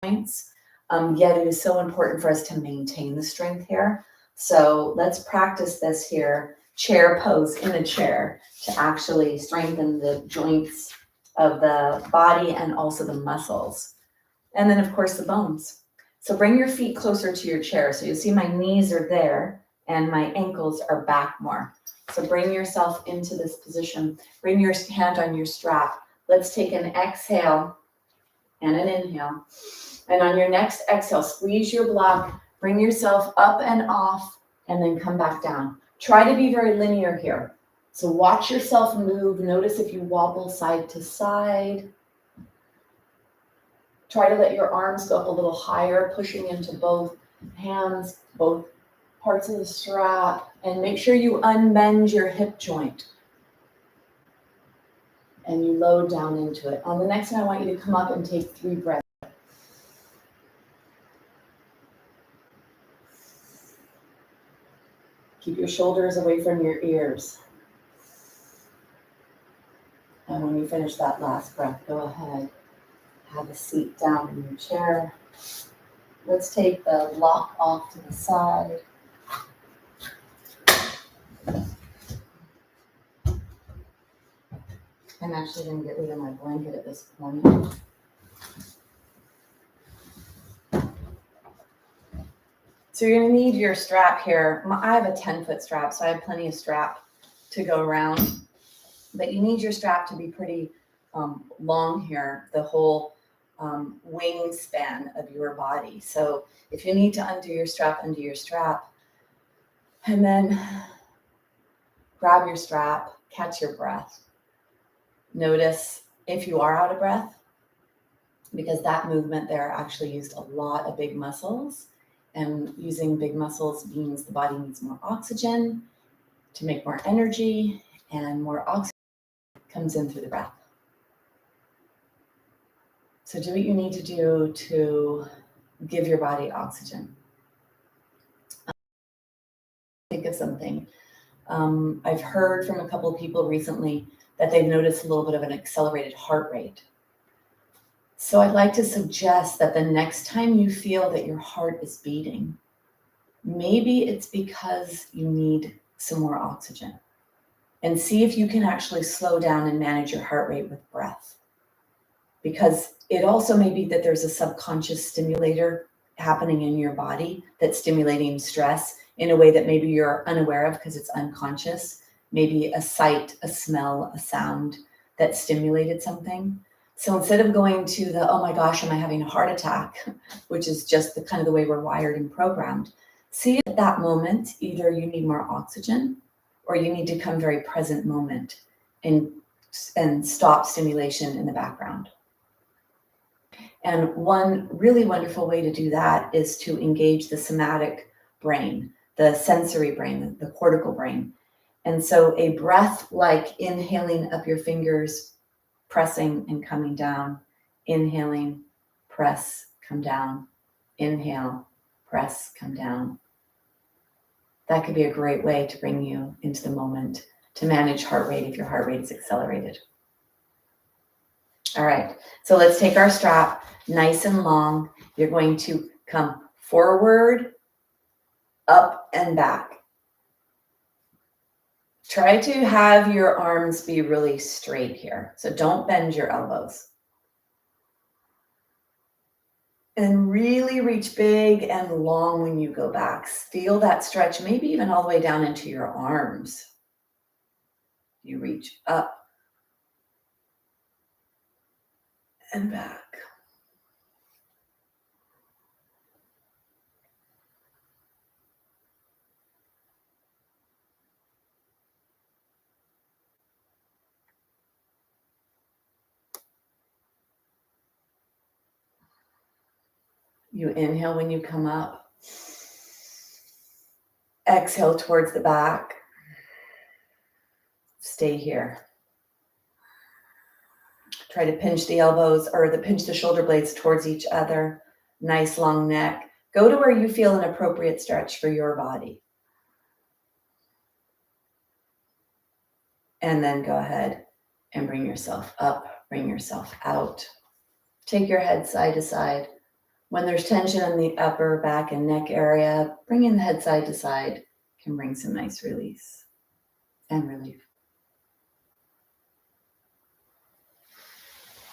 joints, yet it is so important for us to maintain the strength here. So let's practice this here, chair pose in a chair, to actually strengthen the joints of the body and also the muscles. And then of course the bones. So bring your feet closer to your chair. So you see my knees are there and my ankles are back more. So bring yourself into this position. Bring your hand on your strap. Let's take an exhale and an inhale. And on your next exhale, squeeze your block, bring yourself up and off, and then come back down. Try to be very linear here. So watch yourself move. Notice if you wobble side to side. Try to let your arms go up a little higher, pushing into both hands, both parts of the strap, and make sure you unbend your hip joint. And you load down into it. On the next one, I want you to come up and take 3 breaths. Keep your shoulders away from your ears. And when you finish that last breath, go ahead. Have a seat down in your chair. Let's take the block off to the side. I'm actually going to get rid of my blanket at this point. So you're going to need your strap here. I have a 10-foot strap, so I have plenty of strap to go around. But you need your strap to be pretty long here, the whole wingspan of your body. So if you need to undo your strap, undo your strap. And then grab your strap, catch your breath. Notice if you are out of breath, because that movement there actually used a lot of big muscles. And using big muscles means the body needs more oxygen to make more energy, and more oxygen comes in through the breath. So do what you need to do to give your body oxygen. Think of something. I've heard from a couple of people recently that they've noticed a little bit of an accelerated heart rate. So I'd like to suggest that the next time you feel that your heart is beating, maybe it's because you need some more oxygen. And see if you can actually slow down and manage your heart rate with breath. Because it also may be that there's a subconscious stimulator happening in your body that's stimulating stress in a way that maybe you're unaware of because it's unconscious. Maybe a sight, a smell, a sound that stimulated something. So instead of going to the, oh my gosh, am I having a heart attack, which is just the kind of the way we're wired and programmed, see at that moment, either you need more oxygen or you need to come very present moment and stop stimulation in the background. And one really wonderful way to do that is to engage the somatic brain, the sensory brain, the cortical brain. And so a breath like inhaling up your fingers, pressing and coming down, inhaling, press, come down, inhale, press, come down. That could be a great way to bring you into the moment to manage heart rate if your heart rate is accelerated. All right, so let's take our strap nice and long. You're going to come forward, up, and back. Try to have your arms be really straight here. So don't bend your elbows. And really reach big and long when you go back. Feel that stretch, maybe even all the way down into your arms. You reach up and back. You inhale when you come up. Exhale towards the back. Stay here. Try to pinch the elbows or pinch the shoulder blades towards each other. Nice long neck. Go to where you feel an appropriate stretch for your body. And then go ahead and bring yourself up, bring yourself out. Take your head side to side. When there's tension in the upper back and neck area, bringing the head side to side can bring some nice release and relief.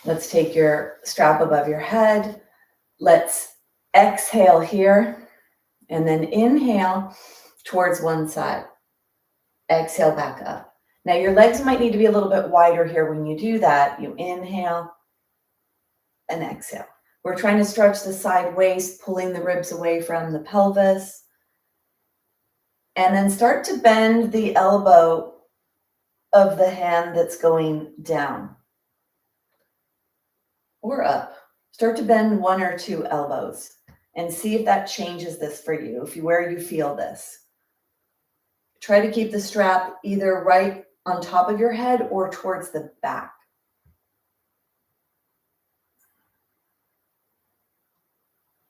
Let's take your strap above your head. Let's exhale here and then inhale towards one side. Exhale back up. Now your legs might need to be a little bit wider here when you do that. You inhale and exhale. We're trying to stretch the side waist, pulling the ribs away from the pelvis. And then start to bend the elbow of the hand that's going down or up. Start to bend one or two elbows and see if that changes this for you, where you feel this. Try to keep the strap either right on top of your head or towards the back.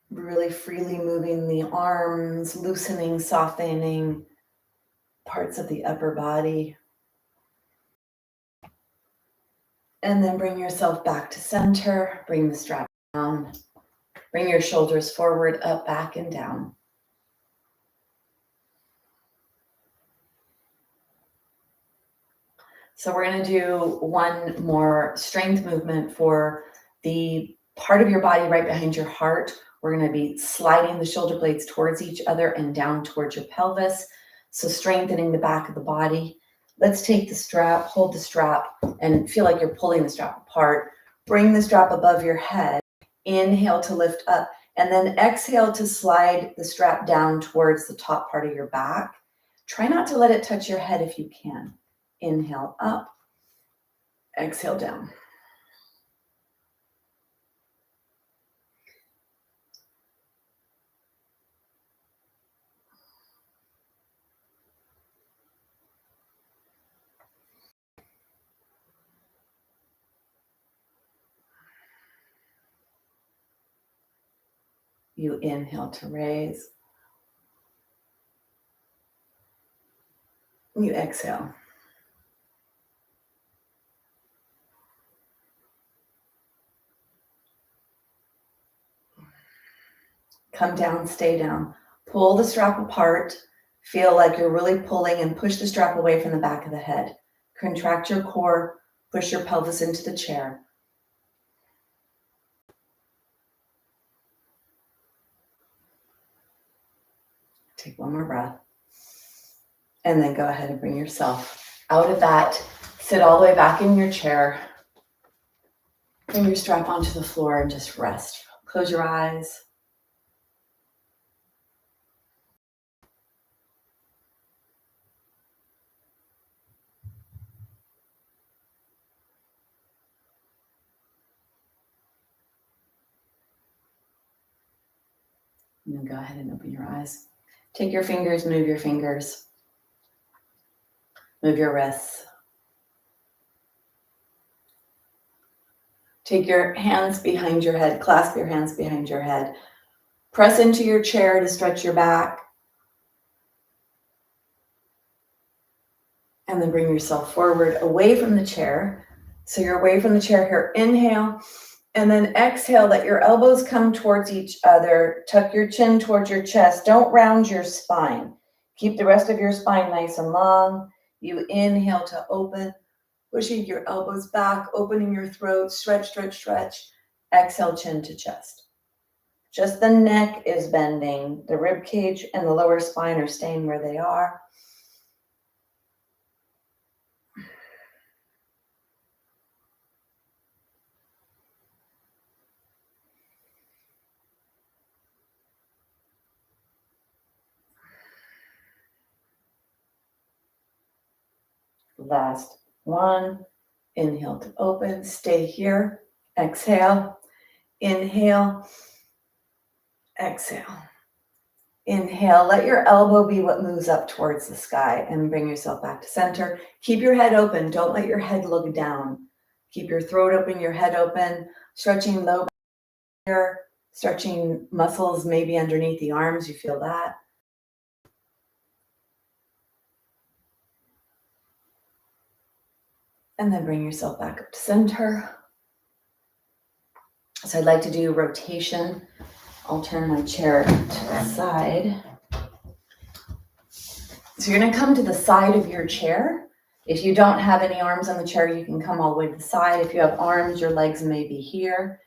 Really freely moving the arms, loosening, softening parts of the upper body. And then bring yourself back to center. Bring the strap down. Bring your shoulders forward, up, back, and down. So we're going to do one more strength movement for the part of your body right behind your heart. We're going to be sliding the shoulder blades towards each other and down towards your pelvis. So strengthening the back of the body. Let's take the strap, hold the strap, and feel like you're pulling the strap apart. Bring the strap above your head. Inhale to lift up, and then exhale to slide the strap down towards the top part of your back. Try not to let it touch your head if you can. Inhale up, exhale down. You inhale to raise. You exhale. Come down, stay down. Pull the strap apart. Feel like you're really pulling and push the strap away from the back of the head. Contract your core, push your pelvis into the chair. Take one more breath. And then go ahead and bring yourself out of that. Sit all the way back in your chair. Bring your strap onto the floor and just rest. Close your eyes. And then go ahead and open your eyes. Take your fingers, move your fingers. Move your wrists. Take your hands behind your head. Clasp your hands behind your head. Press into your chair to stretch your back. And then bring yourself forward, away from the chair. So you're away from the chair here. Inhale. And then exhale, let your elbows come towards each other. Tuck your chin towards your chest. Don't round your spine. Keep the rest of your spine nice and long. You inhale to open, pushing your elbows back, opening your throat. Stretch, stretch, stretch. Exhale, chin to chest. Just the neck is bending. The rib cage and the lower spine are staying where they are. Last one. Inhale to open. Stay here. Exhale. Inhale. Exhale. Inhale. Let your elbow be what moves up towards the sky and bring yourself back to center. Keep your head open. Don't let your head look down. Keep your throat open, your head open. Stretching low back here. Stretching muscles maybe underneath the arms. You feel that. And then bring yourself back up to center. So I'd like to do rotation. I'll turn my chair to the side. So you're going to come to the side of your chair. If you don't have any arms on the chair, you can come all the way to the side. If you have arms, your legs may be here.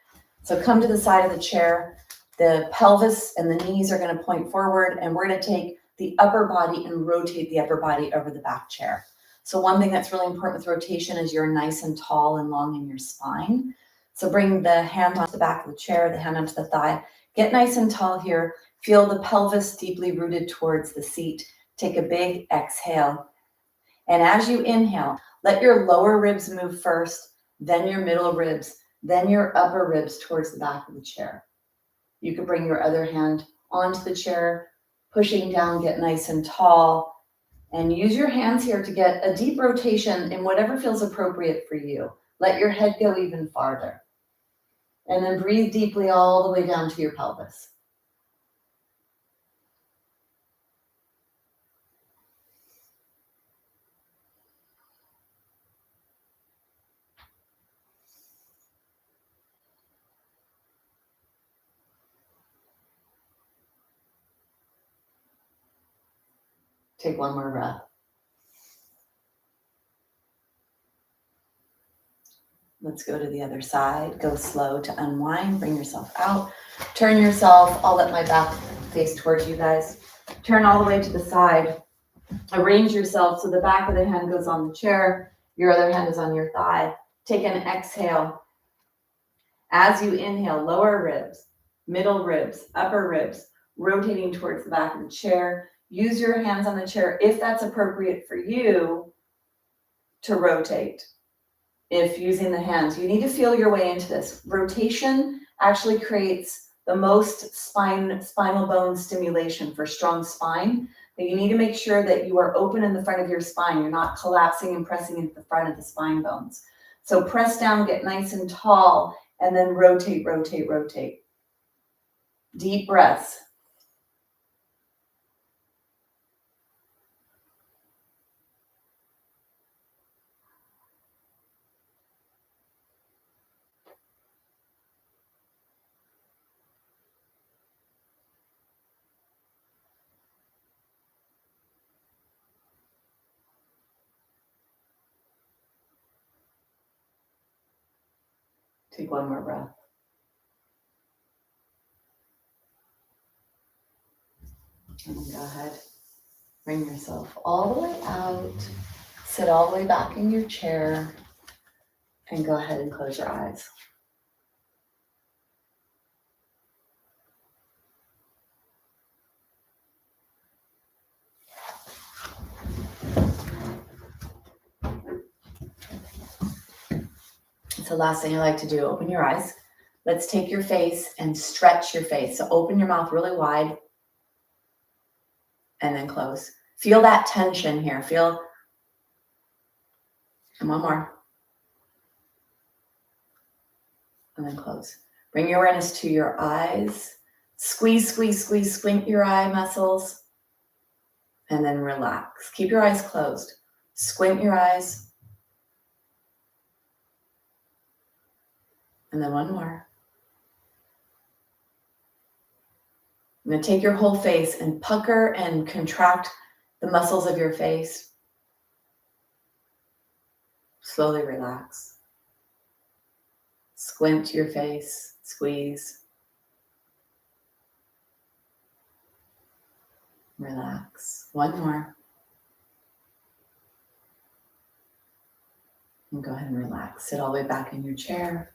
So come to the side of the chair. The pelvis and the knees are going to point forward, and we're going to take the upper body and rotate the upper body over the back chair. So one thing that's really important with rotation is you're nice and tall and long in your spine. So bring the hand onto the back of the chair, the hand onto the thigh. Get nice and tall here. Feel the pelvis deeply rooted towards the seat. Take a big exhale. And as you inhale, let your lower ribs move first, then your middle ribs, then your upper ribs towards the back of the chair. You could bring your other hand onto the chair, pushing down, get nice and tall. And use your hands here to get a deep rotation in whatever feels appropriate for you. Let your head go even farther. And then breathe deeply all the way down to your pelvis. Take one more breath. Let's go to the other side. Go slow to unwind. Bring yourself out. Turn yourself. I'll let my back face towards you guys. Turn all the way to the side. Arrange yourself so the back of the hand goes on the chair. Your other hand is on your thigh. Take an exhale. As you inhale, lower ribs, middle ribs, upper ribs, rotating towards the back of the chair. Use your hands on the chair if that's appropriate for you to rotate. If using the hands, you need to feel your way into this. Rotation actually creates the most spinal bone stimulation for strong spine. But you need to make sure that you are open in the front of your spine. You're not collapsing and pressing into the front of the spine bones. So press down, get nice and tall, and then rotate, rotate, rotate. Deep breaths. Take one more breath. And then go ahead. Bring yourself all the way out. Sit all the way back in your chair. And go ahead and close your eyes. So last thing I like to do, open your eyes. Let's take your face and stretch your face. So open your mouth really wide and then close. Feel that tension here. Feel, and one more. And then close. Bring your awareness to your eyes. Squeeze, squeeze, squeeze, squint your eye muscles. And then relax. Keep your eyes closed. Squint your eyes. And then one more. I'm going to take your whole face and pucker and contract the muscles of your face. Slowly relax. Squint your face, squeeze. Relax. One more. And go ahead and relax. Sit all the way back in your chair.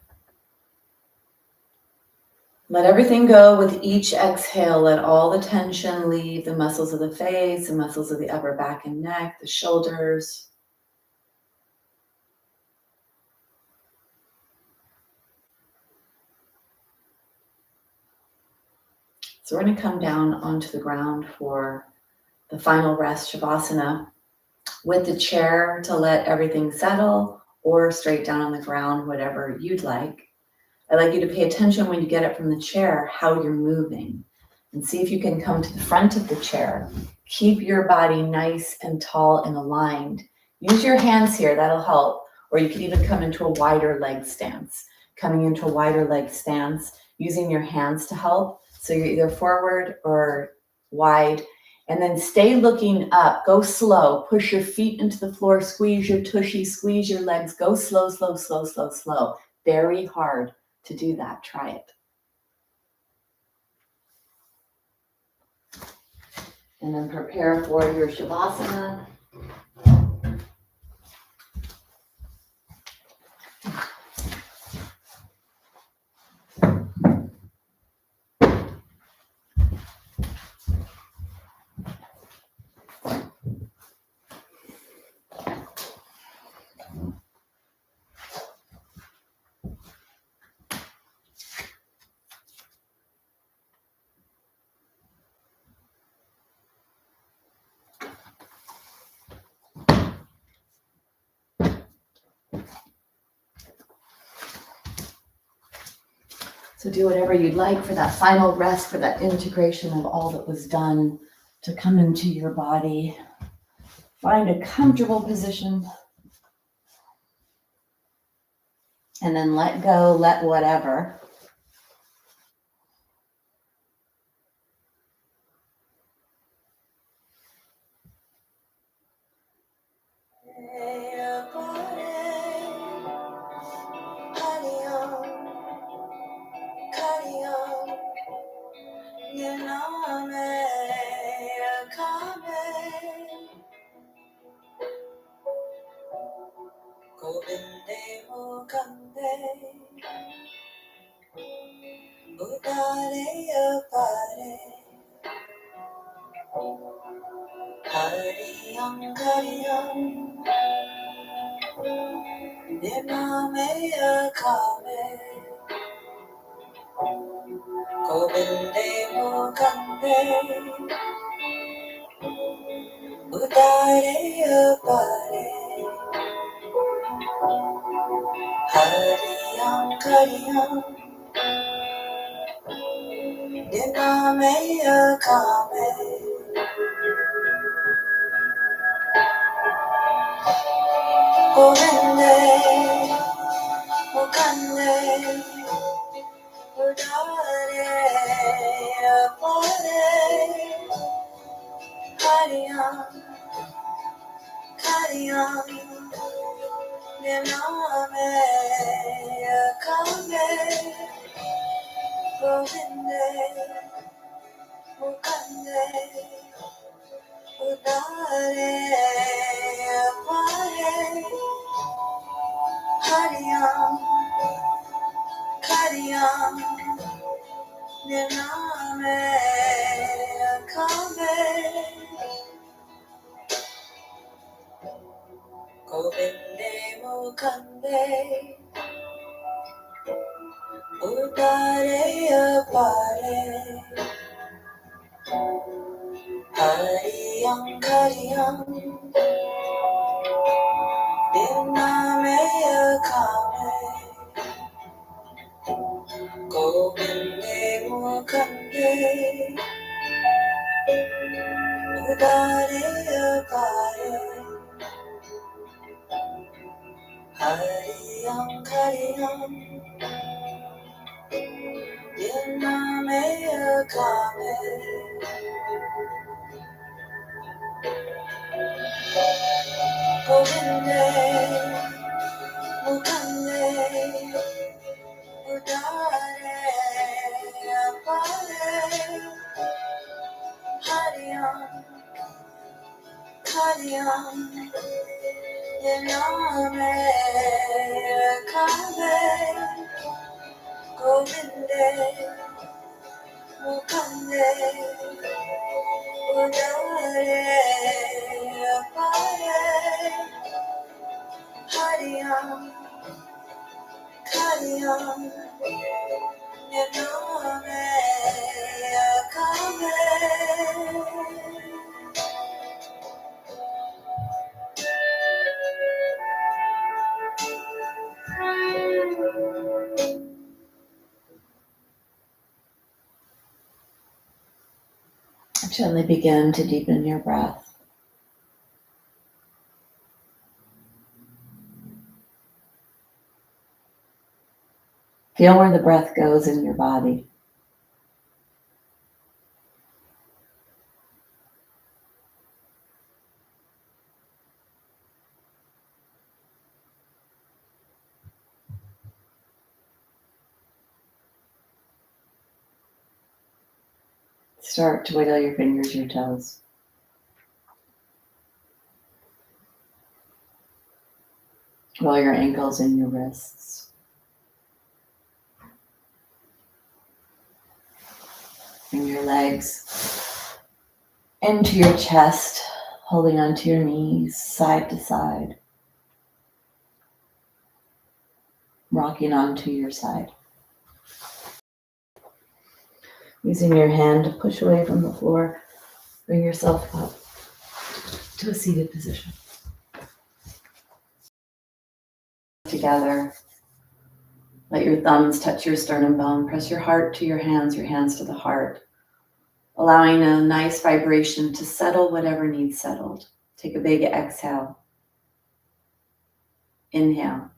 Let everything go with each exhale. Let all the tension leave the muscles of the face, the muscles of the upper back and neck, the shoulders. So we're going to come down onto the ground for the final rest, Shavasana, with the chair to let everything settle, or straight down on the ground, whatever you'd like. I'd like you to pay attention when you get up from the chair, how you're moving, and see if you can come to the front of the chair. Keep your body nice and tall and aligned. Use your hands here, that'll help. Or you can even come into a wider leg stance. Coming into a wider leg stance, using your hands to help. So you're either forward or wide. And then stay looking up. Go slow. Push your feet into the floor. Squeeze your tushy. Squeeze your legs. Go slow, slow, slow, slow, slow. Very hard to do that. Try it. And then prepare for your Shavasana. So do whatever you'd like for that final rest, for that integration of all that was done to come into your body. Find a comfortable position. And then let go, let whatever. Name Kame Govinde Mukande Udare Apare Hariyam Kariyam Name Kame Govinde Mukande Udare Apare Hariyam Kariyam Name Kame Govinde Mukande Udare Apare Hariyam Kariyam Name Kame Govinde Mukande Udare Apare Hariyam Kariyam Name Kame Govinde Mukande Udare Apare Hariyam Kariyam Name Kame. Gently begin to deepen your breath. Feel where the breath goes in your body. Start to wiggle your fingers, your toes. Roll your ankles and your wrists. Bring your legs into your chest, holding onto your knees, side to side. Rocking onto your side. Using your hand to push away from the floor, bring yourself up to a seated position. Together, let your thumbs touch your sternum bone. Press your heart to your hands to the heart, allowing a nice vibration to settle whatever needs settled. Take a big exhale. Inhale.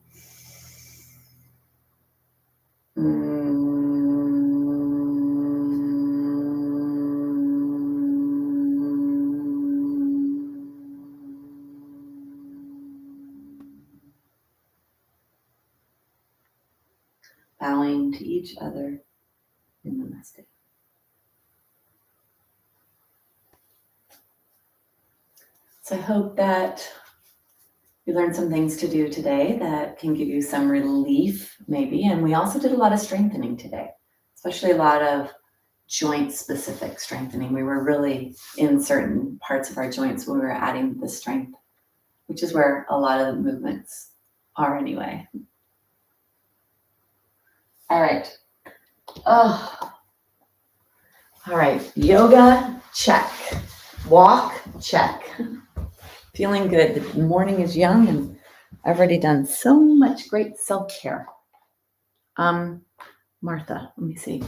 Bowing to each other in Namaste. So I hope that you learned some things to do today that can give you some relief, maybe. And we also did a lot of strengthening today, especially a lot of joint-specific strengthening. We were really in certain parts of our joints when we were adding the strength, which is where a lot of the movements are anyway. All right. All right. Yoga, check. Walk, check. Feeling good. The morning is young and I've already done so much great self-care. Martha, let me see.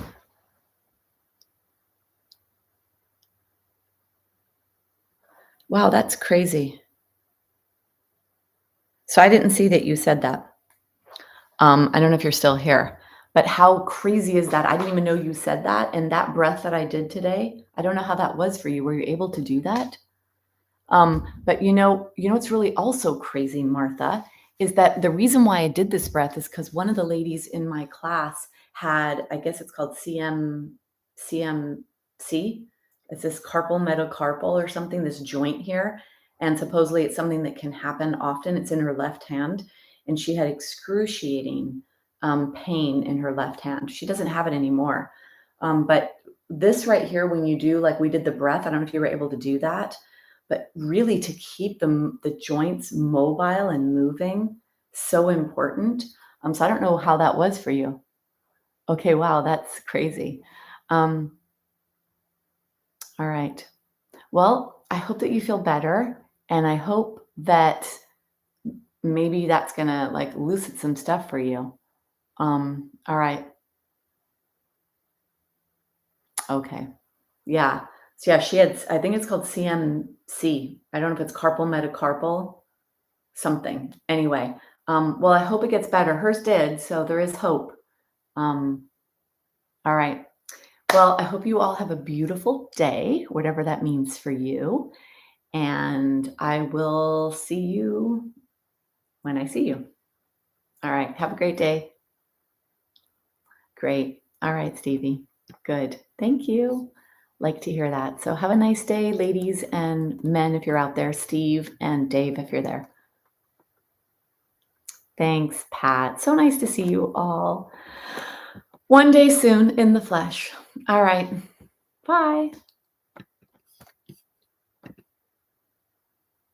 Wow, that's crazy. So I didn't see that you said that. I don't know if you're still here, but how crazy is that? I didn't even know you said that. And that breath that I did today, I don't know how that was for you. Were you able to do that? But you know, it's really also crazy, Martha, is that the reason why I did this breath is because one of the ladies in my class had, I guess it's called CMC. It's this carpal metacarpal or something, this joint here. And supposedly it's something that can happen often. It's in her left hand. And she had excruciating pain in her left hand. She doesn't have it anymore. But this right here, when you do, like we did the breath, I don't know if you were able to do that, but really to keep the joints mobile and moving, so important. So I don't know how that was for you. Okay, wow, that's crazy. All right. Well, I hope that you feel better, and I hope that maybe that's gonna like loosen some stuff for you. All right. Okay. Yeah. So yeah, she had, I think it's called CMC. I don't know if it's carpal metacarpal, something. Anyway, well, I hope it gets better. Hers did, so there is hope. Um, all right. Well, I hope you all have a beautiful day, whatever that means for you. And I will see you when I see you. All right. Have a great day. Great. All right, Stevie. Good. Thank you. Like to hear that. So have a nice day, ladies and men, if you're out there, Steve and Dave, if you're there. Thanks, Pat. So nice to see you all one day soon in the flesh. All right. Bye.